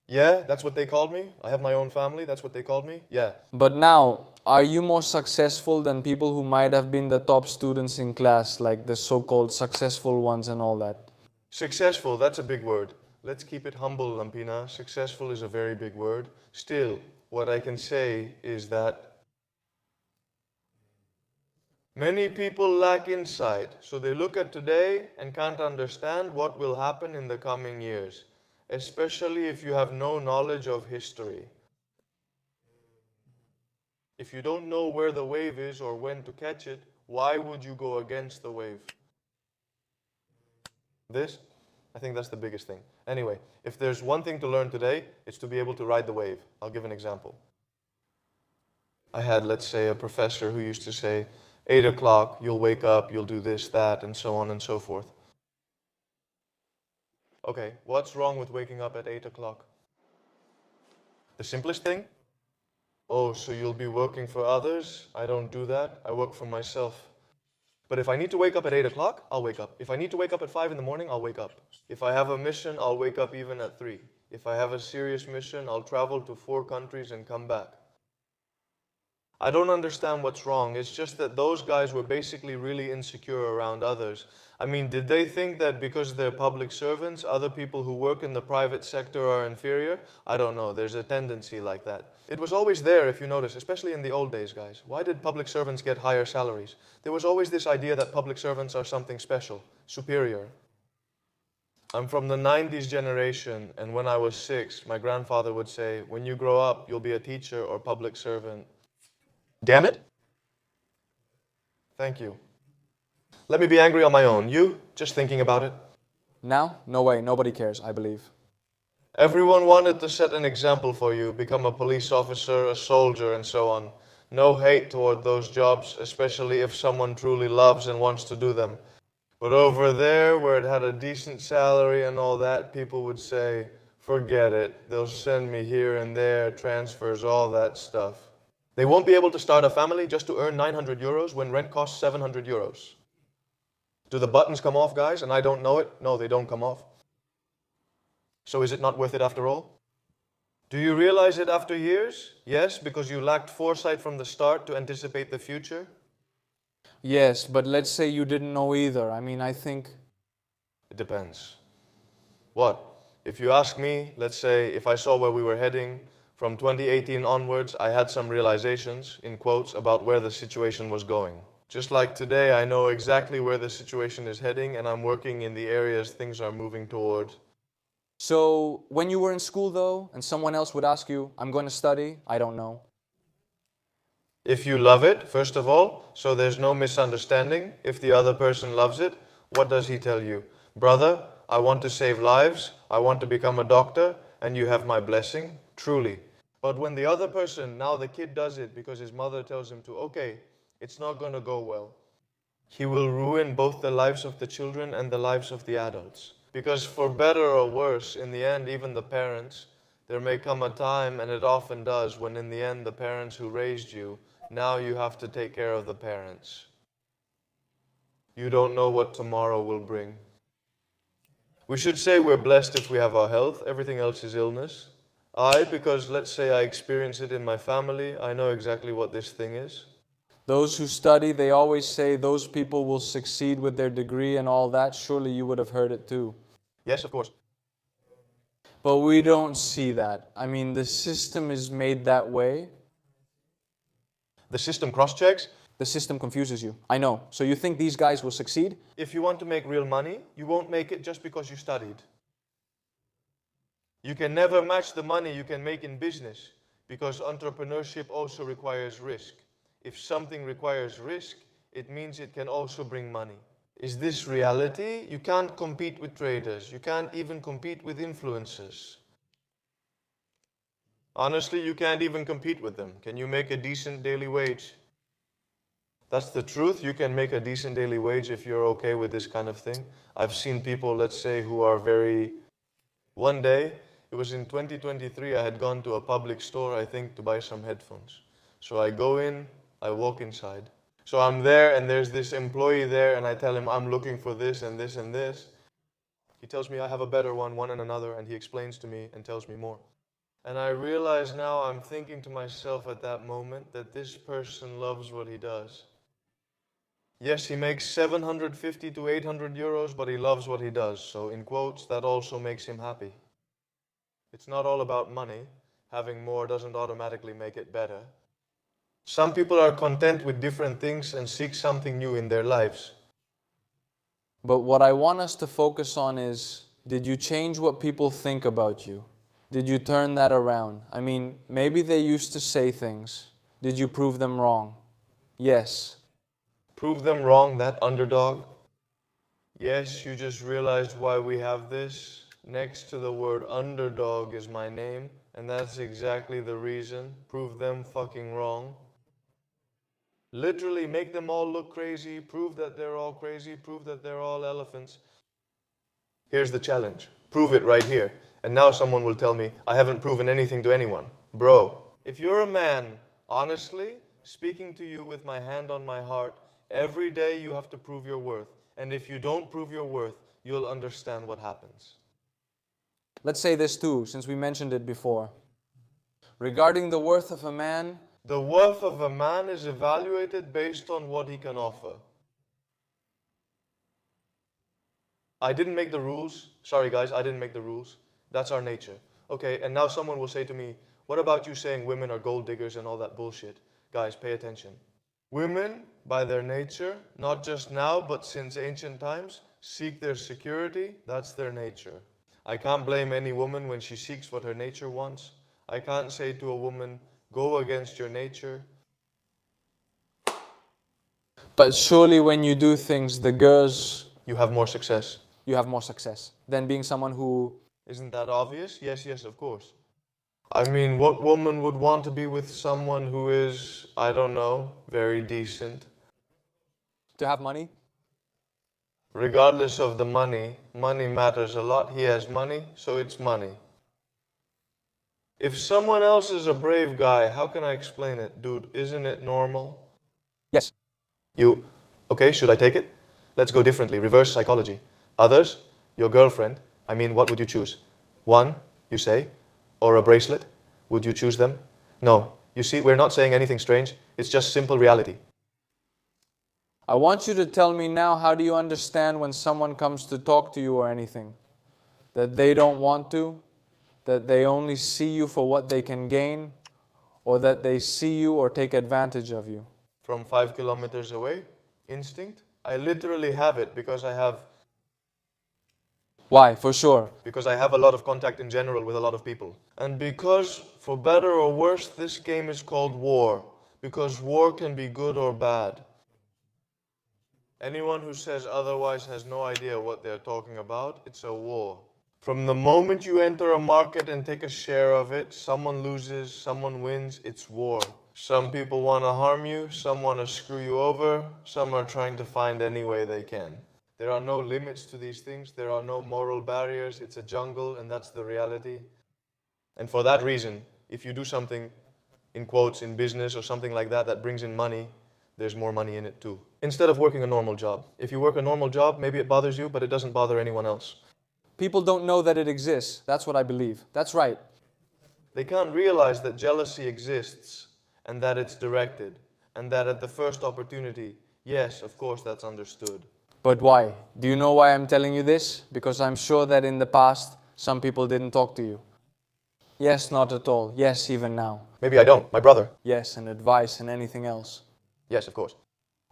Yeah, that's what they called me. I have my own family, that's what they called me. Yeah. But now, are you more successful than people who might have been the top students in class, like the so-called successful ones and all that? Successful, that's a big word. Let's keep it humble, Lampina. Successful is a very big word. Still, what I can say is that many people lack insight, so they look at today and can't understand what will happen in the coming years, especially if you have no knowledge of history. If you don't know where the wave is or when to catch it, why would you go against the wave? This? I think that's the biggest thing. Anyway, if there's one thing to learn today, it's to be able to ride the wave. I'll give an example. I had, let's say, a professor who used to say, 8 o'clock, you'll wake up, you'll do this, that, and so on and so forth. Okay, what's wrong with waking up at 8 o'clock? The simplest thing? Oh, so you'll be working for others? I don't do that. I work for myself. But if I need to wake up at 8 o'clock, I'll wake up. If I need to wake up at 5 in the morning, I'll wake up. If I have a mission, I'll wake up even at 3. If I have a serious mission, I'll travel to 4 countries and come back. I don't understand what's wrong. It's just that those guys were basically really insecure around others. I mean, did they think that because they're public servants, other people who work in the private sector are inferior? I don't know. There's a tendency like that. It was always there, if you notice, especially in the old days, guys. Why did public servants get higher salaries? There was always this idea that public servants are something special, superior. I'm from the 90s generation, and when I was 6, my grandfather would say, when you grow up, you'll be a teacher or public servant. Damn it. Thank you. Let me be angry on my own. You? Just thinking about it. Now? No way, nobody cares, I believe. Everyone wanted to set an example for you, become a police officer, a soldier, and so on. No hate toward those jobs, especially if someone truly loves and wants to do them. But over there, where it had a decent salary and all that, people would say, forget it. They'll send me here and there, transfers, all that stuff. They won't be able to start a family just to earn 900 euros when rent costs 700 euros. Do the buttons come off, guys, and I don't know it? No, they don't come off. So is it not worth it after all? Do you realize it after years? Yes, because you lacked foresight from the start to anticipate the future? Yes, but let's say you didn't know either. I mean, I think... It depends. What? If you ask me, let's say, if I saw where we were heading, from 2018 onwards, I had some realizations, in quotes, about where the situation was going. Just like today, I know exactly where the situation is heading, and I'm working in the areas things are moving toward. So, when you were in school though, and someone else would ask you, I'm going to study, I don't know. If you love it, first of all, so there's no misunderstanding, if the other person loves it, what does he tell you? Brother, I want to save lives, I want to become a doctor, and you have my blessing, truly. But when the other person, now the kid does it because his mother tells him to, okay, it's not going to go well. He will ruin both the lives of the children and the lives of the adults. Because for better or worse, in the end, even the parents, there may come a time, and it often does, when in the end the parents who raised you, now you have to take care of the parents. You don't know what tomorrow will bring. We should say we're blessed if we have our health, everything else is illness. Because let's say I experience it in my family, I know exactly what this thing is. Those who study, they always say those people will succeed with their degree and all that. Surely you would have heard it too. Yes, of course. But we don't see that. I mean, the system is made that way. The system cross-checks. The system confuses you. I know. So you think these guys will succeed? If you want to make real money, you won't make it just because you studied. You can never match the money you can make in business, because entrepreneurship also requires risk. If something requires risk, it means it can also bring money. Is this reality? You can't compete with traders. You can't even compete with influencers. Honestly, you can't even compete with them. Can you make a decent daily wage? That's the truth. You can make a decent daily wage if you're okay with this kind of thing. I've seen people, let's say, who are very... One day, it was in 2023, I had gone to a public store, I think, to buy some headphones. So I go in, I walk inside. So I'm there, and there's this employee there, and I tell him, I'm looking for this and this and this. He tells me I have a better one and another, and he explains to me and tells me more. And I realize now, I'm thinking to myself at that moment, that this person loves what he does. Yes, he makes 750 to 800 euros, but he loves what he does. So in quotes, that also makes him happy. It's not all about money. Having more doesn't automatically make it better. Some people are content with different things and seek something new in their lives. But what I want us to focus on is, did you change what people think about you? Did you turn that around? I mean, maybe they used to say things. Did you prove them wrong? Yes. Prove them wrong, that underdog? Yes, you just realized why we have this. Next to the word underdog is my name, and that's exactly the reason. Prove them fucking wrong. Literally make them all look crazy, prove that they're all crazy, prove that they're all elephants. Here's the challenge. Prove it right here. And now someone will tell me, I haven't proven anything to anyone. Bro, if you're a man, honestly, speaking to you with my hand on my heart, every day you have to prove your worth. And if you don't prove your worth, you'll understand what happens. Let's say this too, since we mentioned it before. Regarding the worth of a man, the worth of a man is evaluated based on what he can offer. I didn't make the rules. Sorry guys, I didn't make the rules. That's our nature. Okay, and now someone will say to me, what about you saying women are gold diggers and all that bullshit? Guys, pay attention. Women, by their nature, not just now, but since ancient times, seek their security. That's their nature. I can't blame any woman when she seeks what her nature wants. I can't say to a woman, go against your nature. But surely when you do things, the girls... You have more success. You have more success than being someone who... Isn't that obvious? Yes, yes, of course. I mean, what woman would want to be with someone who is, I don't know, very decent? To have money? Regardless of the money, money matters a lot. He has money, so it's money. If someone else is a brave guy, how can I explain it? Dude, isn't it normal? Yes. Okay, should I take it? Let's go differently. Reverse psychology. Others, your girlfriend, I mean, what would you choose? One, you say, or a bracelet? Would you choose them? No. You see, we're not saying anything strange. It's just simple reality. I want you to tell me now, how do you understand when someone comes to talk to you or anything? That they don't want to? That they only see you for what they can gain? Or that they see you or take advantage of you? From 5 kilometers away, instinct. I literally have it because I have Why? For sure. because I have a lot of contact in general with a lot of people. And because, for better or worse, this game is called war. Because war can be good or bad. Anyone who says otherwise has no idea what they're talking about. It's a war. From the moment you enter a market and take a share of it, someone loses, someone wins, it's war. Some people want to harm you, some want to screw you over, some are trying to find any way they can. There are no limits to these things, there are no moral barriers, it's a jungle, and that's the reality. And for that reason, if you do something, in quotes, in business or something like that, that brings in money, there's more money in it too. Instead of working a normal job. If you work a normal job, maybe it bothers you, but it doesn't bother anyone else. People don't know that it exists. That's what I believe. That's right. They can't realize that jealousy exists and that it's directed and that at the first opportunity, yes, of course, that's understood. But why? Do you know why I'm telling you this? Because I'm sure that in the past, some people didn't talk to you. Yes, not at all. Yes, even now. Maybe I don't. My brother. Yes, and advice and anything else. Yes, of course.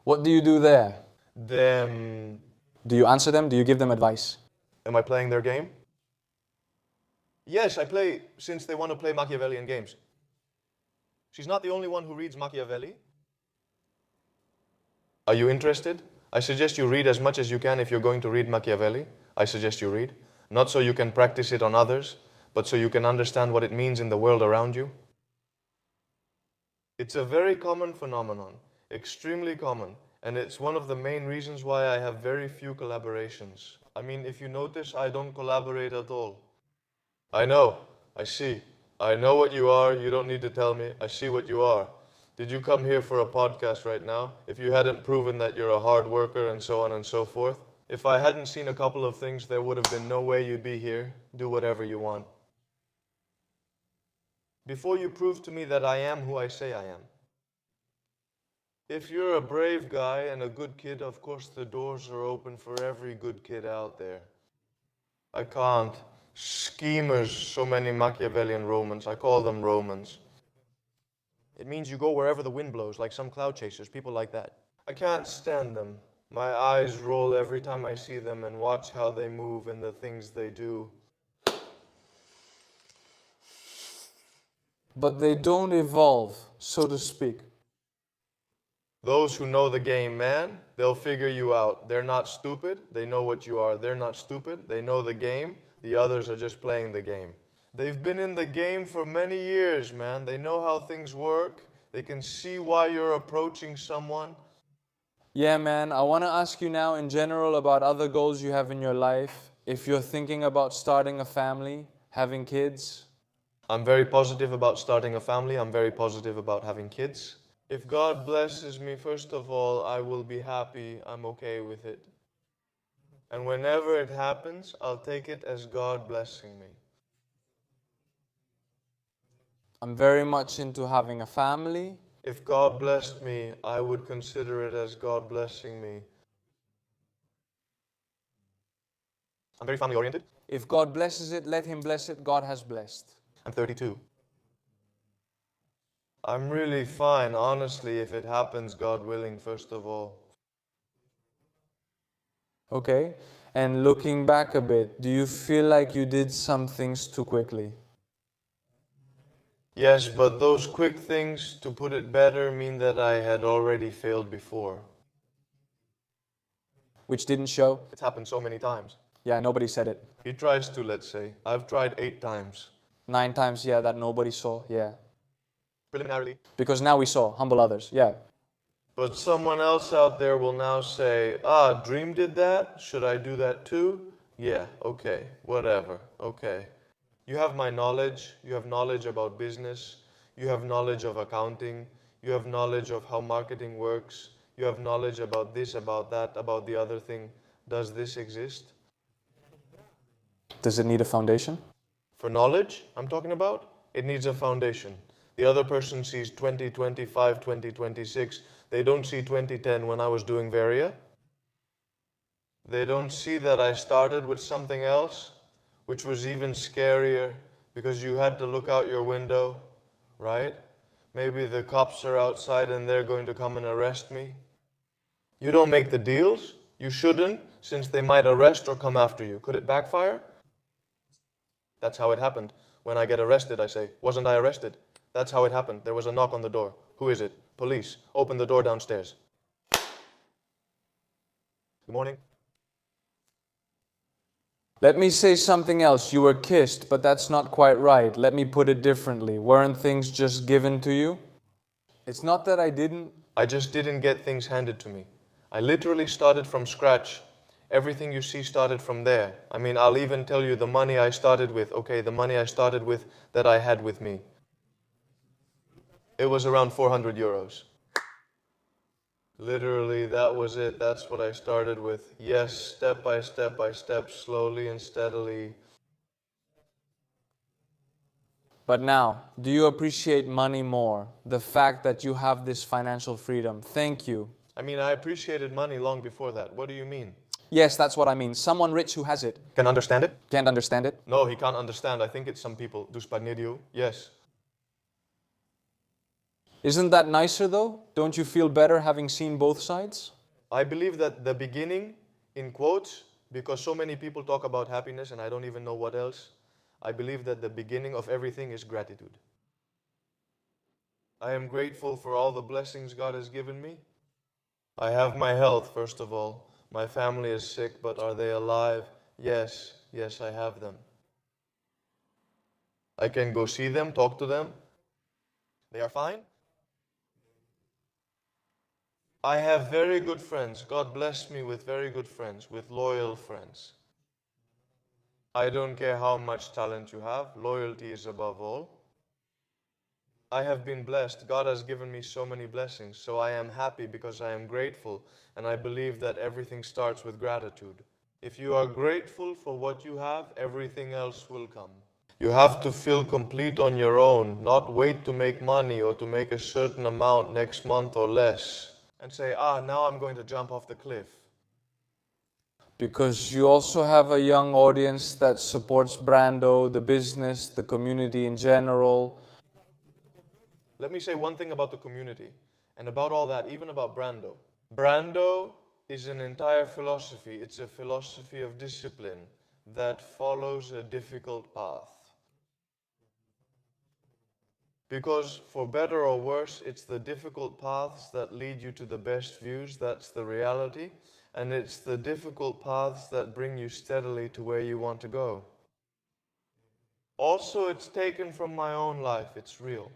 What do you do there? Them. Do you answer them? Do you give them advice? Am I playing their game? Yes, I play since they want to play Machiavellian games. She's not the only one who reads Machiavelli. Are you interested? I suggest you read as much as you can if you're going to read Machiavelli. I suggest you read. Not so you can practice it on others, but so you can understand what it means in the world around you. It's a very common phenomenon, extremely common, and it's one of the main reasons why I have very few collaborations. I mean, if you notice, I don't collaborate at all. I know, I see. I know what you are, you don't need to tell me. I see what you are. Did you come here for a podcast right now? If you hadn't proven that you're a hard worker and so on and so forth. If I hadn't seen a couple of things, there would have been no way you'd be here. Do whatever you want. Before you prove to me that I am who I say I am. If you're a brave guy and a good kid, of course the doors are open for every good kid out there. I can't. Schemers, so many Machiavellian Romans. I call them Romans. It means you go wherever the wind blows, like some cloud chasers, people like that. I can't stand them. My eyes roll every time I see them and watch how they move and the things they do. But they don't evolve, so to speak. Those who know the game, man, they'll figure you out. They're not stupid. They know what you are. They're not stupid. They know the game. The others are just playing the game. They've been in the game for many years, man. They know how things work. They can see why you're approaching someone. Yeah, man, I want to ask you now in general about other goals you have in your life. If you're thinking about starting a family, having kids. I'm very positive about starting a family. I'm very positive about having kids. If God blesses me, first of all, I will be happy. I'm okay with it. And whenever it happens, I'll take it as God blessing me. I'm very much into having a family. If God blessed me, I would consider it as God blessing me. I'm very family oriented. If God blesses it, let Him bless it. God has blessed. I'm 32. I'm really fine, honestly, if it happens, God willing, first of all. Okay, and looking back a bit, do you feel like you did some things too quickly? Yes, but those quick things, to put it better, mean that I had already failed before. Which didn't show? It's happened so many times. Yeah, nobody said it. He tries to, let's say. I've tried 8 times. 9 times, yeah, that nobody saw, yeah. Preliminarily. Because now we saw, humble others, yeah. But someone else out there will now say, Dream did that? Should I do that too? Yeah, okay, whatever, okay. You have my knowledge, you have knowledge about business, you have knowledge of accounting, you have knowledge of how marketing works, You have knowledge about this, about that, about the other thing. Does this exist? Does it need a foundation? For knowledge, I'm talking about, it needs a foundation. The other person sees 2025, 2026. They don't see 2010 when I was doing Varia. They don't see that I started with something else, which was even scarier because you had to look out your window, right? Maybe the cops are outside and they're going to come and arrest me. You don't make the deals. You shouldn't, since they might arrest or come after you. Could it backfire? That's how it happened. When I get arrested, I say, wasn't I arrested? That's how it happened. There was a knock on the door. Who is it? Police. Open the door downstairs. Good morning. Let me say something else. You were kissed, but that's not quite right. Let me put it differently. Weren't things just given to you? It's not that I didn't. I just didn't get things handed to me. I literally started from scratch. Everything you see started from there. I mean, I'll even tell you the money I started with. Okay, the money I started with that I had with me. It was around 400 euros. Literally, that was it. That's what I started with. Yes, step by step, slowly and steadily. But now, do you appreciate money more? The fact that you have this financial freedom. Thank you. I mean, I appreciated money long before that. What do you mean? Yes, that's what I mean. Someone rich who has it. Can understand it? Can't understand it? No, he can't understand. I think it's some people. Do spadnidiu? Yes. Isn't that nicer though? Don't you feel better having seen both sides? I believe that the beginning, in quotes, because so many people talk about happiness and I don't even know what else, I believe that the beginning of everything is gratitude. I am grateful for all the blessings God has given me. I have my health, first of all. My family is sick, but are they alive? Yes, yes, I have them. I can go see them, talk to them. They are fine. I have very good friends. God bless me with very good friends, with loyal friends. I don't care how much talent you have, loyalty is above all. I have been blessed. God has given me so many blessings, so I am happy because I am grateful, and I believe that everything starts with gratitude. If you are grateful for what you have, everything else will come. You have to feel complete on your own, not wait to make money or to make a certain amount next month or less, and say, now I'm going to jump off the cliff. Because you also have a young audience that supports Brando, the business, the community in general. Let me say one thing about the community and about all that, even about Brando. Brando is an entire philosophy. It's a philosophy of discipline that follows a difficult path. Because for better or worse, it's the difficult paths that lead you to the best views. That's the reality. And it's the difficult paths that bring you steadily to where you want to go. Also, it's taken from my own life. It's real.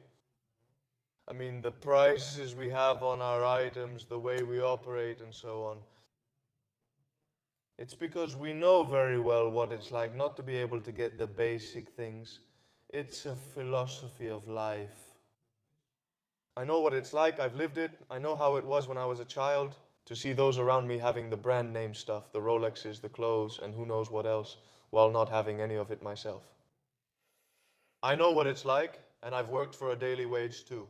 I mean, the prices we have on our items, the way we operate, and so on. It's because we know very well what it's like not to be able to get the basic things. It's a philosophy of life. I know what it's like. I've lived it. I know how it was when I was a child to see those around me having the brand name stuff, the Rolexes, the clothes, and who knows what else, while not having any of it myself. I know what it's like, and I've worked for a daily wage too.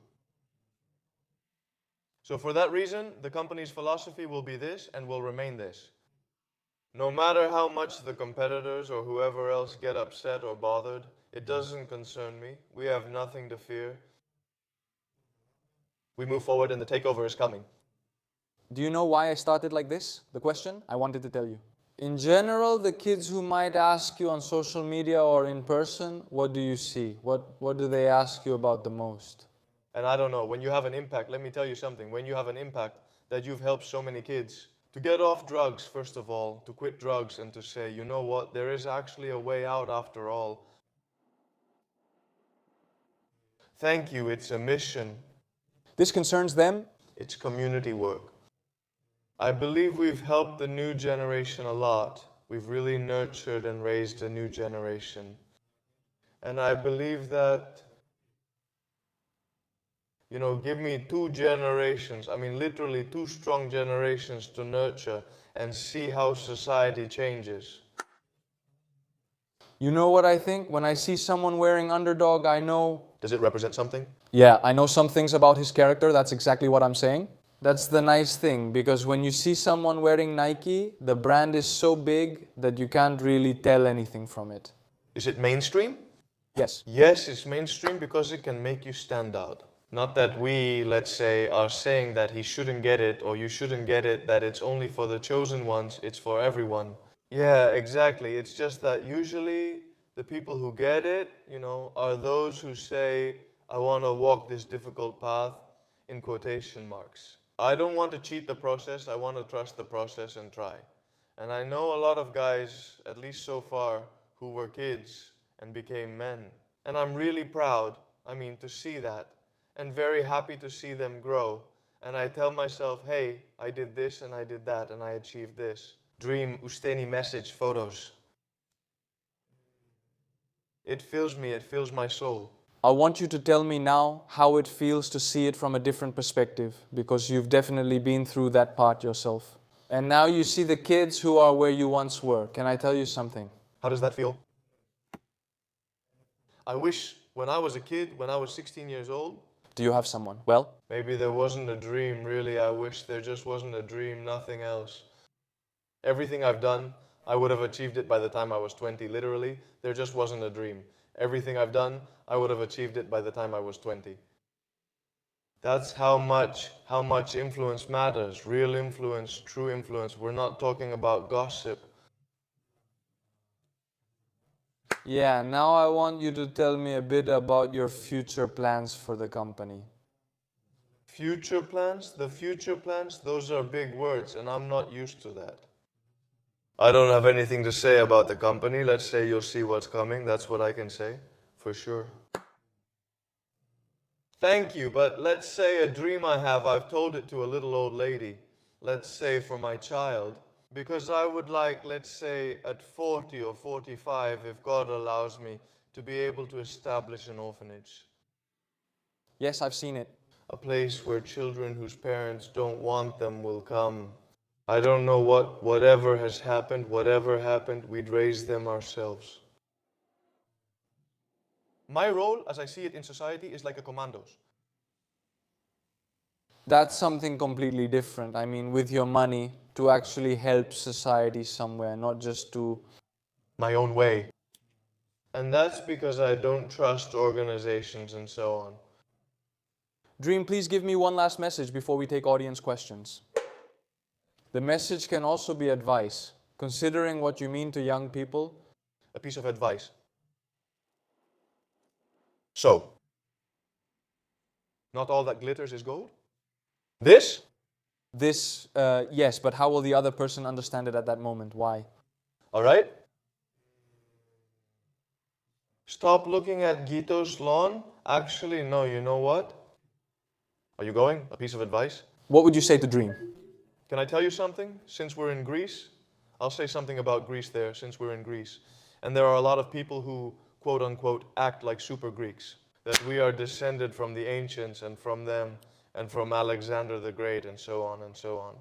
So for that reason, the company's philosophy will be this and will remain this. No matter how much the competitors or whoever else get upset or bothered, it doesn't concern me. We have nothing to fear. We move forward and the takeover is coming. Do you know why I started like this? The question? I wanted to tell you. In general, the kids who might ask you on social media or in person, what do you see? What do they ask you about the most? And I don't know, when you have an impact, let me tell you something. When you have an impact that you've helped so many kids to get off drugs, first of all, to quit drugs and to say, you know what, there is actually a way out after all. Thank you, it's a mission. This concerns them? It's community work. I believe we've helped the new generation a lot. We've really nurtured and raised a new generation. And I believe that You know, give me 2 generations, I mean literally 2 strong generations to nurture and see how society changes. You know what I think? When I see someone wearing underdog, I know... Does it represent something? Yeah, I know some things about his character. That's exactly what I'm saying. That's the nice thing, because when you see someone wearing Nike, the brand is so big that you can't really tell anything from it. Is it mainstream? Yes. Yes, it's mainstream because it can make you stand out. Not that we, let's say, are saying that he shouldn't get it or you shouldn't get it, that it's only for the chosen ones, it's for everyone. Yeah, exactly. It's just that usually the people who get it, you know, are those who say, I want to walk this difficult path in quotation marks. I don't want to cheat the process, I want to trust the process and try. And I know a lot of guys, at least so far, who were kids and became men. And I'm really proud, I mean, to see that. And very happy to see them grow. And I tell myself, hey, I did this and I did that and I achieved this. Dream, Usteni message, photos. It fills me, it fills my soul. I want you to tell me now how it feels to see it from a different perspective, because you've definitely been through that part yourself. And now you see the kids who are where you once were. Can I tell you something? How does that feel? I wish when I was a kid, when I was 16 years old, Do you have someone? Well, maybe there wasn't a dream, really. I wish there just wasn't a dream, nothing else. Everything I've done, I would have achieved it by the time I was 20, literally. There just wasn't a dream. Everything I've done, I would have achieved it by the time I was 20. That's how much influence matters. Real influence, true influence. We're not talking about gossip. yeah, now I want you to tell me a bit about your future plans for the company. Future plans? The future plans? Those are big words, and I'm not used to that. I don't have anything to say about the company. Let's say you'll see what's coming. That's what I can say, for sure. Thank you, but let's say a dream I have, I've told it to a little old lady. Let's say for my child. Because I would like, let's say, at 40 or 45, if God allows me, to be able to establish an orphanage. Yes, I've seen it. A place where children whose parents don't want them will come. I don't know whatever has happened, whatever happened, we'd raise them ourselves. My role, as I see it in society, is like a commandos. That's something completely different. I mean, with your money, to actually help society somewhere, not just to... My own way. And that's because I don't trust organizations and so on. Dream, please give me one last message before we take audience questions. The message can also be advice. Considering what you mean to young people, A piece of advice. So, not all that glitters is gold? This? yes, but how will the other person understand it at that moment? Why? All right? Stop looking at Gito's lawn. Actually, no, you know what? Are you going? A piece of advice? What would you say to Dream? Can I tell you something? Since we're in Greece, I'll say something about Greece there, since we're in Greece. And there are a lot of people who, quote unquote, act like super Greeks. That we are descended from the ancients and from them and from Alexander the Great and so on and so on.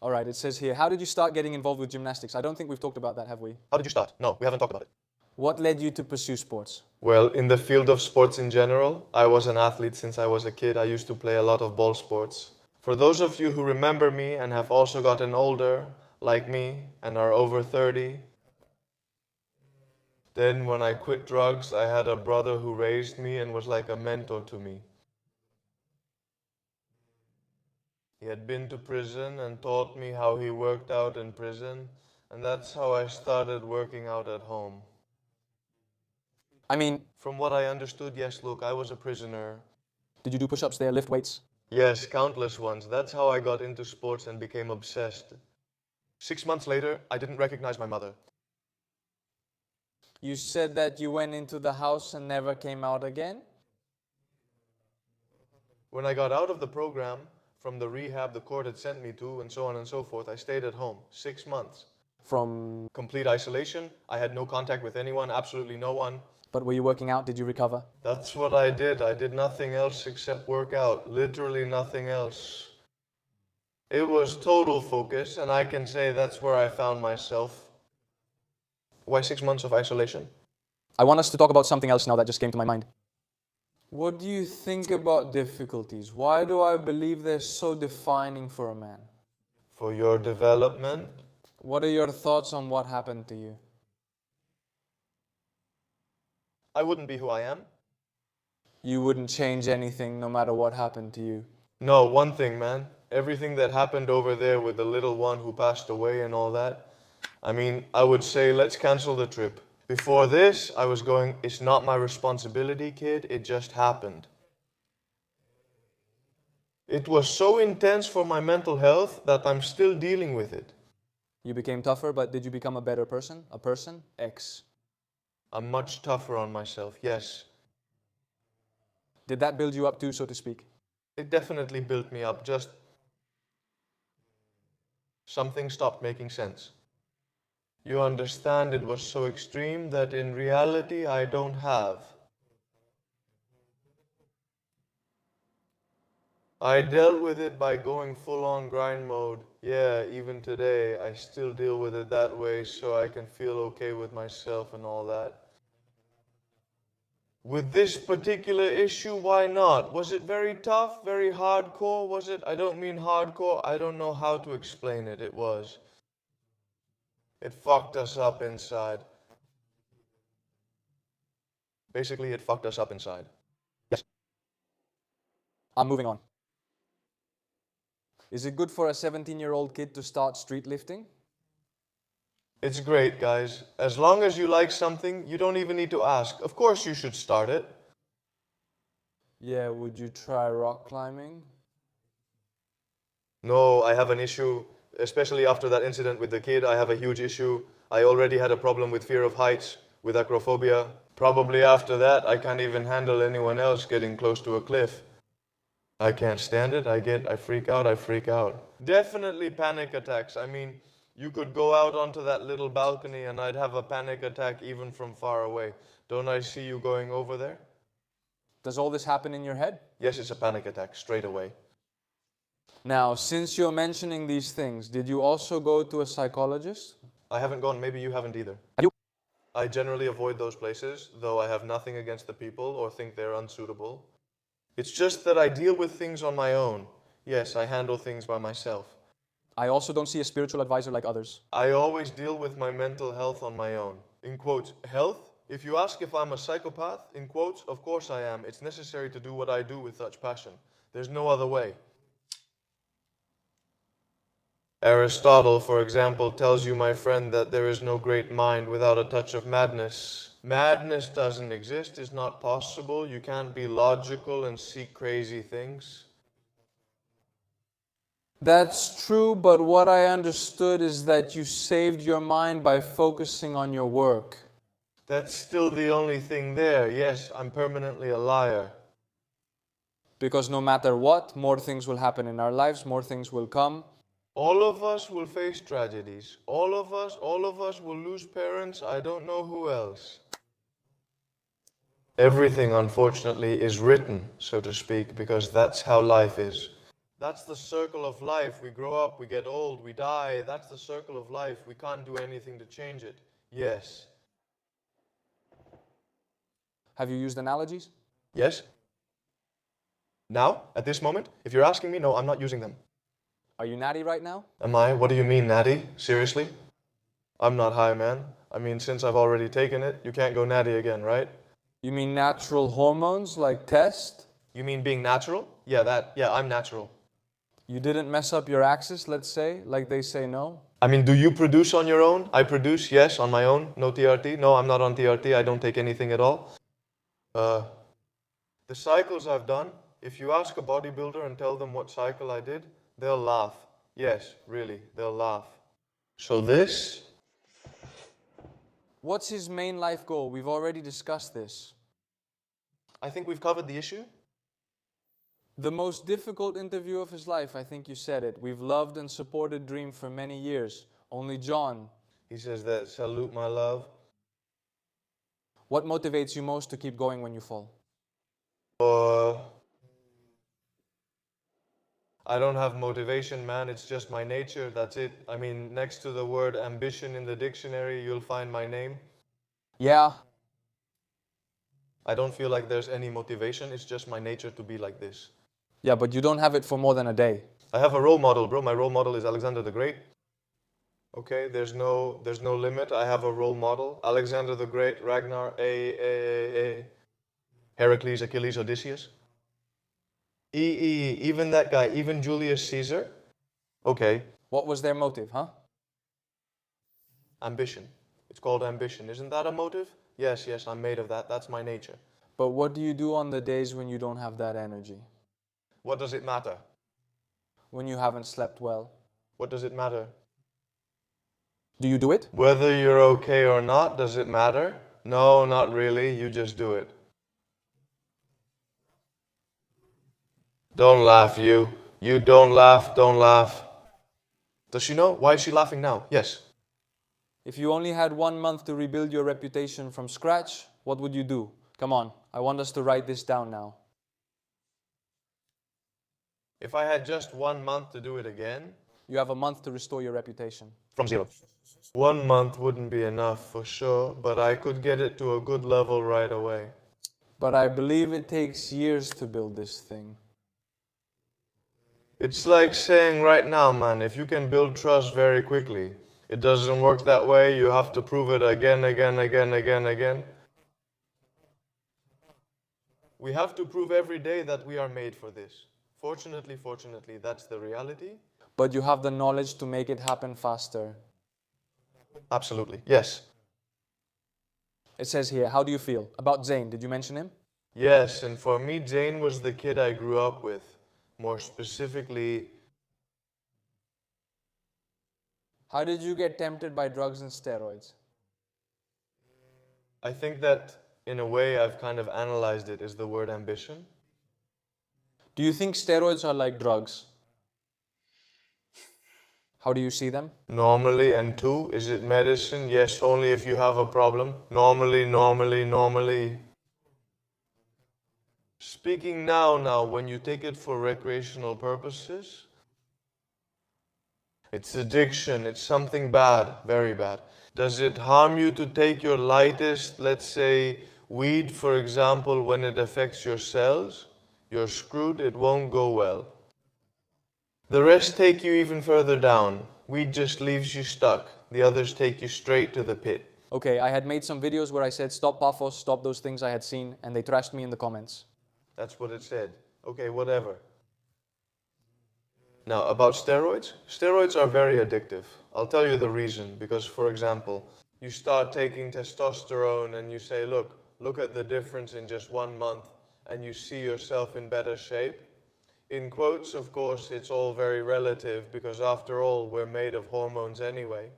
All right, it says here, how did you start getting involved with gymnastics? I don't think we've talked about that, have we? How did you start? No, we haven't talked about it. What led you to pursue sports? Well, in the field of sports in general, I was an athlete since I was a kid. I used to play a lot of ball sports. For those of you who remember me and have also gotten older, like me, and are over 30, then when I quit drugs, I had a brother who raised me and was like a mentor to me. He had been to prison and taught me how he worked out in prison, and that's how I started working out at home. I mean, From what I understood, yes, look, I was a prisoner. did you do push-ups there, lift weights? Yes, countless ones. That's how I got into sports and became obsessed. 6 months later, I didn't recognize my mother. You said that you went into the house and never came out again? When I got out of the program, from the rehab the court had sent me to, and so on and so forth, I stayed at home. 6 months. From... Complete isolation. I had no contact with anyone, absolutely no one. But were you working out? Did you recover? That's what I did. I did nothing else except work out. Literally nothing else. It was total focus, and I can say that's where I found myself. Why 6 months of isolation? I want us to talk about something else now that just came to my mind. What do you think about difficulties? Why do I believe they're so defining for a man? For your development. What are your thoughts on what happened to you? I wouldn't be who I am. You wouldn't change anything no matter what happened to you. No, one thing, man. Everything that happened over there with the little one who passed away and all that, I mean, I would say let's cancel the trip. Before this, I was going, it's not my responsibility, kid, it just happened. It was so intense for my mental health that I'm still dealing with it. You became tougher, but did you become a better person? A person? X. I'm much tougher on myself, yes. Did that build you up too, so to speak? It definitely built me up, just something stopped making sense. You understand, it was so extreme that in reality I don't have. I dealt with it by going full-on grind mode. Yeah, even today I still deal with it that way so I can feel okay with myself and all that. With this particular issue, why not? Was it very tough, very hardcore? Was it? I don't mean hardcore, I don't know how to explain it. It was. It fucked us up inside. Basically, it fucked us up inside. Yes. I'm moving on. Is it good for a 17-year-old kid to start street lifting? It's great, guys. As long as you like something, you don't even need to ask. Of course you should start it. Yeah, would you try rock climbing? No, I have an issue, especially after that incident with the kid. I have a huge issue. I already had a problem with fear of heights, with acrophobia. Probably after that, I can't even handle anyone else getting close to a cliff. I can't stand it. I freak out. Definitely panic attacks. I mean, you could go out onto that little balcony and I'd have a panic attack even from far away. Don't I see you going over there? Does all this happen in your head? Yes, it's a panic attack, straight away. Now, since you're mentioning these things, did you also go to a psychologist? I haven't gone, maybe you haven't either. Have you? I generally avoid those places, though I have nothing against the people or think they're unsuitable. It's just that I deal with things on my own. Yes, I handle things by myself. I also don't see a spiritual advisor like others. I always deal with my mental health on my own. In quotes, health? If you ask if I'm a psychopath, in quotes, of course I am. It's necessary to do what I do with such passion. There's no other way. Aristotle, for example, tells you, my friend, that there is no great mind without a touch of madness. Madness doesn't exist, it's not possible. You can't be logical and seek crazy things. That's true, but what I understood is that you saved your mind by focusing on your work. That's still the only thing there. Yes, I'm permanently a liar. Because no matter what, more things will happen in our lives, more things will come. All of us will face tragedies. All of us will lose parents. I don't know who else. Everything, unfortunately, is written, so to speak, because that's how life is. That's the circle of life. We grow up, we get old, we die. That's the circle of life. We can't do anything to change it. Yes. Have you used analogies? Yes? Now, at this moment, if you're asking me, no, I'm not using them. Are you natty right now? Am I? What do you mean, natty? Seriously? I'm not high, man. I mean, since I've already taken it, you can't go natty again, right? You mean natural hormones like test? You mean being natural? Yeah, I'm natural. You didn't mess up your axis, let's say, like they say no? I mean, do you produce on your own? I produce, yes, on my own. No TRT? No, I'm not on TRT. I don't take anything at all. The cycles I've done, if you ask a bodybuilder and tell them what cycle I did, they'll laugh. Yes, really, they'll laugh. So this? What's his main life goal? We've already discussed this. I think we've covered the issue. The most difficult interview of his life, I think you said it. We've loved and supported Dream for many years. Only John. He says that, salute my love. What motivates you most to keep going when you fall? I don't have motivation, man. It's just my nature. That's it. I mean, next to the word ambition in the dictionary, you'll find my name. Yeah. I don't feel like there's any motivation. It's just my nature to be like this. Yeah, but you don't have it for more than a day. I have a role model, bro. My role model is Alexander the Great. Okay, there's no limit. I have a role model. Alexander the Great, Ragnar, Heracles, Achilles, Odysseus. Even that guy, even Julius Caesar. Okay, What was their motive, huh? ambition. It's called ambition. Isn't that a motive? Yes, I'm made of that. That's my nature. But what do you do on the days when you don't have that energy? What does it matter? When you haven't slept well? What does it matter? Do you do it? Whether you're okay or not, does it matter? No, not really. You just do it. Don't laugh, you. You don't laugh, don't laugh. Does she know? Why is she laughing now? Yes. If you only had 1 month to rebuild your reputation from scratch, what would you do? Come on, I want us to write this down now. If I had just 1 month to do it again, You have a month to restore your reputation. from zero. 1 month wouldn't be enough for sure, but I could get it to a good level right away. But I believe it takes years to build this thing. It's like saying right now, man, if you can build trust very quickly, it doesn't work that way. You have to prove it again. We have to prove every day that we are made for this. Fortunately, that's the reality. But you have the knowledge to make it happen faster. Absolutely, yes. It says here, how do you feel? About Zayn, did you mention him? Yes, and for me, Jane was the kid I grew up with. More specifically, How did you get tempted by drugs and steroids? I think that in a way I've kind of analyzed it is the word ambition. Do you think steroids are like drugs? How do you see them? Normally, and two, is it medicine? Yes, only if you have a problem. Normally. Speaking now, when you take it for recreational purposes, it's addiction, it's something bad, very bad. Does it harm you to take your lightest, let's say, weed, for example, when it affects your cells? You're screwed, it won't go well. The rest take you even further down. Weed just leaves you stuck. The others take you straight to the pit. Okay, I had made some videos where I said stop Paphos, stop those things I had seen, and they trashed me in the comments. That's what it said. Okay, whatever. Now, about steroids. Steroids are very addictive. I'll tell you the reason. Because, for example, you start taking testosterone and you say, look at the difference in just 1 month, and you see yourself in better shape. In quotes, of course, it's all very relative because after all, we're made of hormones anyway.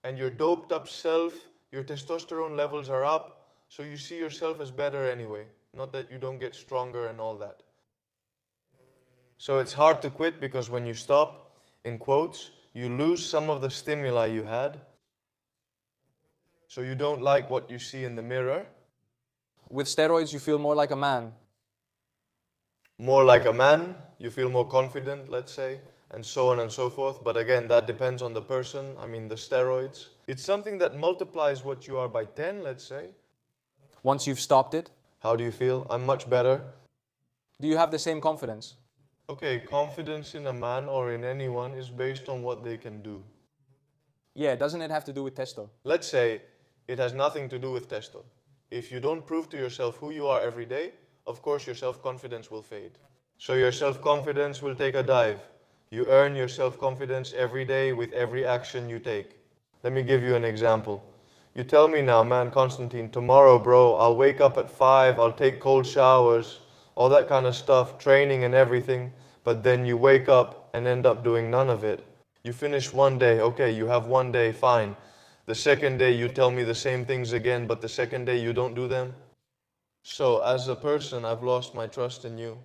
And your doped up self, your testosterone levels are up, so you see yourself as better anyway. Not that you don't get stronger and all that. So it's hard to quit because when you stop, in quotes, you lose some of the stimuli you had. So you don't like what you see in the mirror. With steroids, you feel more like a man. More like a man, you feel more confident, let's say, and so on and so forth. But again, that depends on the person. I mean, the steroids. It's something that multiplies what you are by 10, let's say. Once you've stopped it, How do you feel? I'm much better. do you have the same confidence? Okay, confidence in a man or in anyone is based on what they can do. Yeah, doesn't it have to do with testo? Let's say it has nothing to do with testo. If you don't prove to yourself who you are every day, of course your self-confidence will fade. So your self-confidence will take a dive. You earn your self-confidence every day with every action you take. Let me give you an example. You tell me now, man, Constantine, tomorrow, bro, I'll wake up at 5, I'll take cold showers, all that kind of stuff, training and everything, but then you wake up and end up doing none of it. You finish 1 day, okay, you have 1 day, fine. The second day you tell me the same things again, but the second day you don't do them. So, as a person, I've lost my trust in you.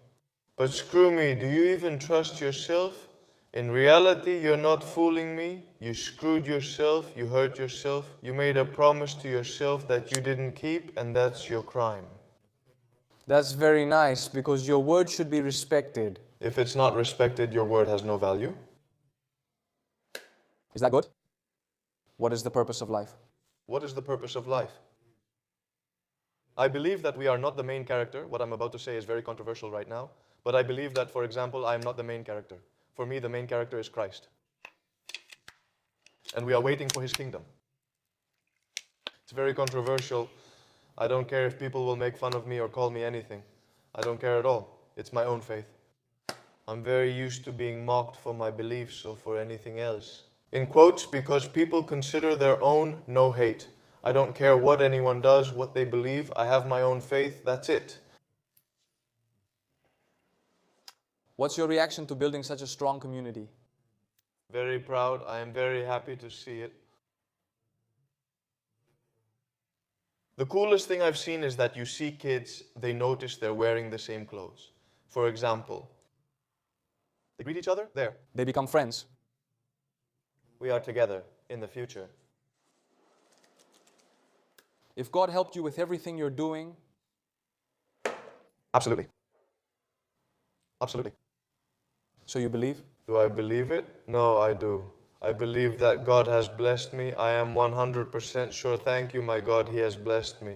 But screw me, do you even trust yourself? In reality, you're not fooling me. You screwed yourself, you hurt yourself, you made a promise to yourself that you didn't keep, and that's your crime. That's very nice, because your word should be respected. If it's not respected, your word has no value. Is that good? What is the purpose of life? What is the purpose of life? I believe that we are not the main character. What I'm about to say is very controversial right now. But I believe that, for example, I am not the main character. For me, the main character is Christ. And we are waiting for his kingdom. It's very controversial. I don't care if people will make fun of me or call me anything. I don't care at all. It's my own faith. I'm very used to being mocked for my beliefs or for anything else. In quotes, because people consider their own no hate. I don't care what anyone does, what they believe. I have my own faith. That's it. What's your reaction to building such a strong community? Very proud. I am very happy to see it. The coolest thing I've seen is that you see kids, they notice they're wearing the same clothes. For example, they greet each other there. They become friends. We are together in the future. If God helped you with everything you're doing, Absolutely. Absolutely. so you believe? Do I believe it? No, I do. I believe that God has blessed me. I am 100% sure. Thank you, my God, He has blessed me.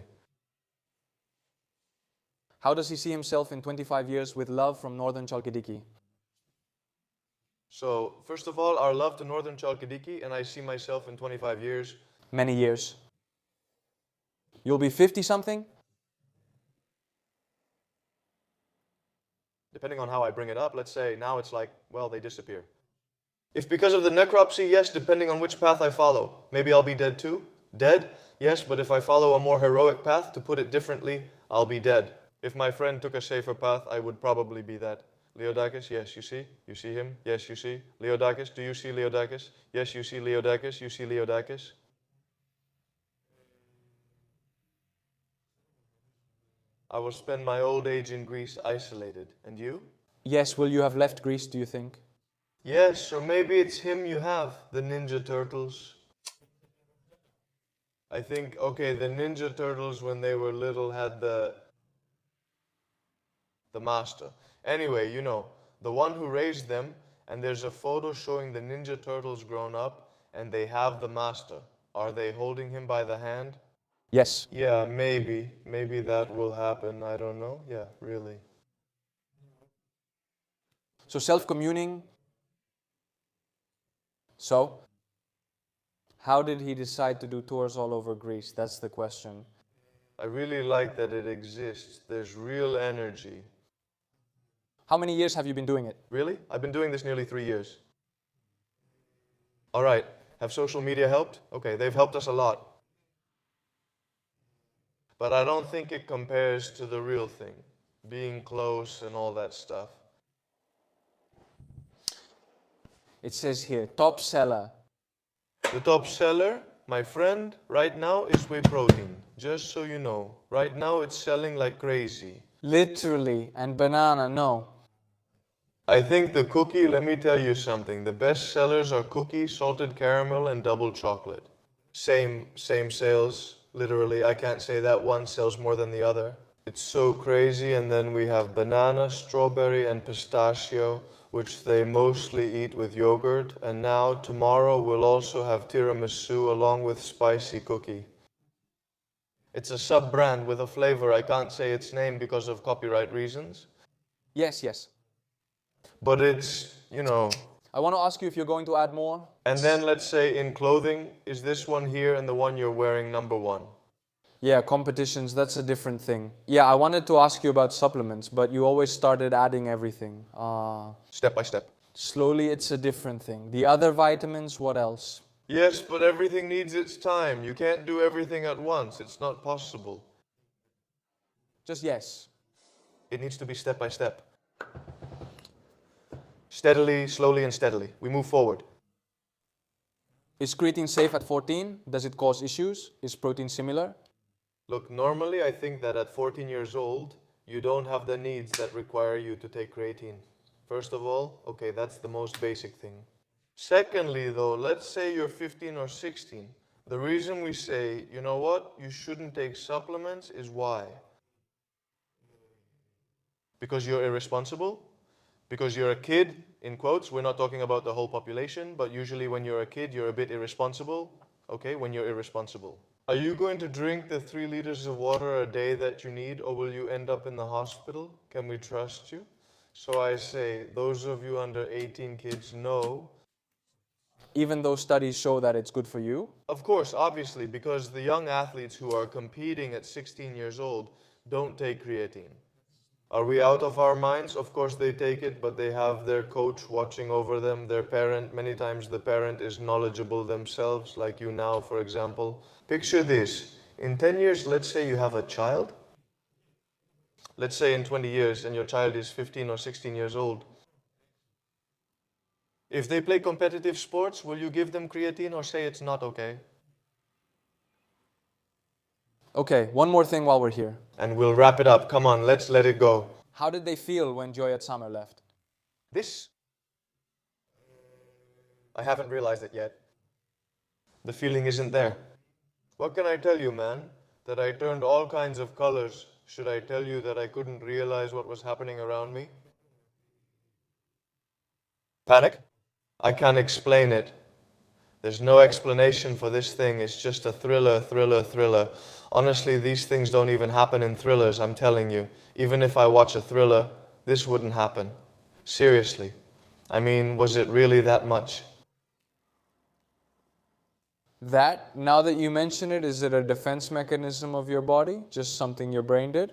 How does he see himself in 25 years with love from Northern Chalkidiki? So, first of all, our love to Northern Chalkidiki, and I see myself in 25 years. Many years. You'll be 50-something? Depending on how I bring it up, let's say now it's like, well, they disappear. If because of the necropsy, yes, depending on which path I follow. Maybe I'll be dead too. Dead? Yes, but if I follow a more heroic path, to put it differently, I'll be dead. If my friend took a safer path, I would probably be that. Leodakis, yes, you see? You see him? Yes, you see? Leodakis, do you see Leodakis? Yes, you see Leodakis? You see Leodakis? I will spend my old age in Greece isolated. And you? Yes, will you have left Greece, do you think? Yes, or maybe it's him you have, the Ninja Turtles. I think, okay, the Ninja Turtles when they were little had the master. Anyway, you know, the one who raised them, and there's a photo showing the Ninja Turtles grown up, and they have the master. Are they holding him by the hand? Yes. Yeah, maybe. Maybe that will happen. I don't know. Yeah, really. So self-communing. So, how did he decide to do tours all over Greece? That's the question. I really like that it exists. There's real energy. How many years have you been doing it? Really? I've been doing this nearly 3 years. All right. Have social media helped? Okay, they've helped us a lot. But I don't think it compares to the real thing. Being close and all that stuff. It says here, top seller. The top seller, my friend, right now is whey protein. Just so you know. Right now it's selling like crazy. Literally. And banana, no. I think the cookie, let me tell you something. The best sellers are cookie, salted caramel, and double chocolate. Same sales. Literally, I can't say that one sells more than the other. It's so crazy. And then we have banana, strawberry, and pistachio, which they mostly eat with yogurt. And now, tomorrow, we'll also have tiramisu along with spicy cookie. It's a sub-brand with a flavor. I can't say its name because of copyright reasons. Yes. But it's, you know... I want to ask you if you're going to add more. And then let's say in clothing, is this one here and the one you're wearing number one? Yeah, competitions, that's a different thing. Yeah, I wanted to ask you about supplements, but you always started adding everything. Step by step. Slowly, it's a different thing. The other vitamins, what else? Yes, but everything needs its time. You can't do everything at once. It's not possible. Just yes. It needs to be step by step. Steadily, slowly, and steadily. We move forward. Is creatine safe at 14? Does it cause issues? Is protein similar? Look, normally I think that at 14 years old, you don't have the needs that require you to take creatine. First of all, okay, that's the most basic thing. Secondly, though, let's say you're 15 or 16. The reason we say, you know what, you shouldn't take supplements is why? Because you're irresponsible? Because you're a kid, in quotes, we're not talking about the whole population, but usually when you're a kid, you're a bit irresponsible. Okay, when you're irresponsible. Are you going to drink the 3 liters of water a day that you need, or will you end up in the hospital? Can we trust you? So I say, those of you under 18 kids know. Even though studies show that it's good for you? Of course, obviously, because the young athletes who are competing at 16 years old don't take creatine. Are we out of our minds? Of course they take it, but they have their coach watching over them, their parent. Many times the parent is knowledgeable themselves, like you now, for example. Picture this. In 10 years, let's say you have a child. Let's say in 20 years, and your child is 15 or 16 years old. If they play competitive sports, will you give them creatine or say it's not okay? Okay, one more thing while we're here. And we'll wrap it up. Come on, let's let it go. How did they feel when Joy at Summer left? This? I haven't realized it yet. The feeling isn't there. What can I tell you, man? That I turned all kinds of colors. Should I tell you that I couldn't realize what was happening around me? Panic? I can't explain it. There's no explanation for this thing. It's just a thriller, thriller, thriller. Honestly, these things don't even happen in thrillers, I'm telling you. Even if I watch a thriller, this wouldn't happen. Seriously. I mean, was it really that much? That, now that you mention it, is it a defense mechanism of your body? Just something your brain did?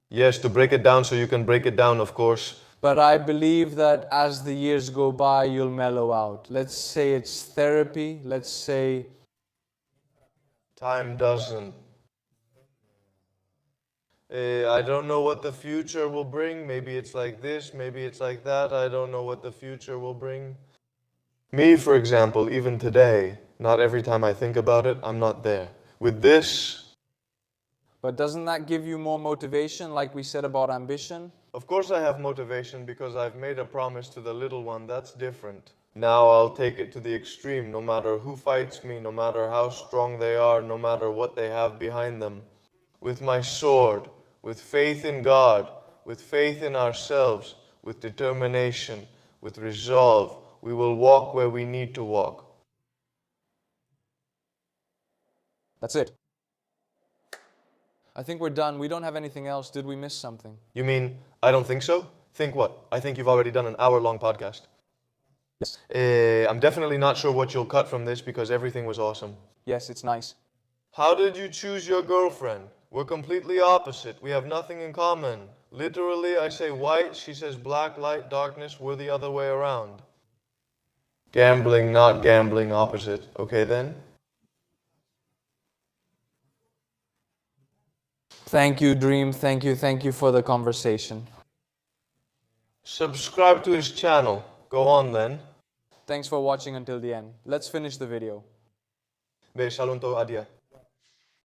Yes, to break it down so you can break it down, of course. But I believe that as the years go by, you'll mellow out. Let's say it's therapy. Let's say... Time doesn't. I don't know what the future will bring. Maybe it's like this, maybe it's like that. I don't know what the future will bring. Me, for example, even today, not every time I think about it, I'm not there. With this... But doesn't that give you more motivation, like we said about ambition? Of course I have motivation because I've made a promise to the little one. That's different. Now I'll take it to the extreme, no matter who fights me, no matter how strong they are, no matter what they have behind them. With my sword, with faith in God, with faith in ourselves, with determination, with resolve, we will walk where we need to walk. That's it. I think we're done. We don't have anything else. Did we miss something? You mean, I don't think so? Think what? I think you've already done an hour-long podcast. Yes. I'm definitely not sure what you'll cut from this because everything was awesome. Yes, it's nice. How did you choose your girlfriend? We're completely opposite. We have nothing in common. Literally, I say white, she says black, light, darkness. We're the other way around. Gambling, not gambling, opposite. Okay then? Thank you, Dream. Thank you for the conversation. Subscribe to his channel. Go on then. Thanks for watching until the end. Let's finish the video. Be salunto adia.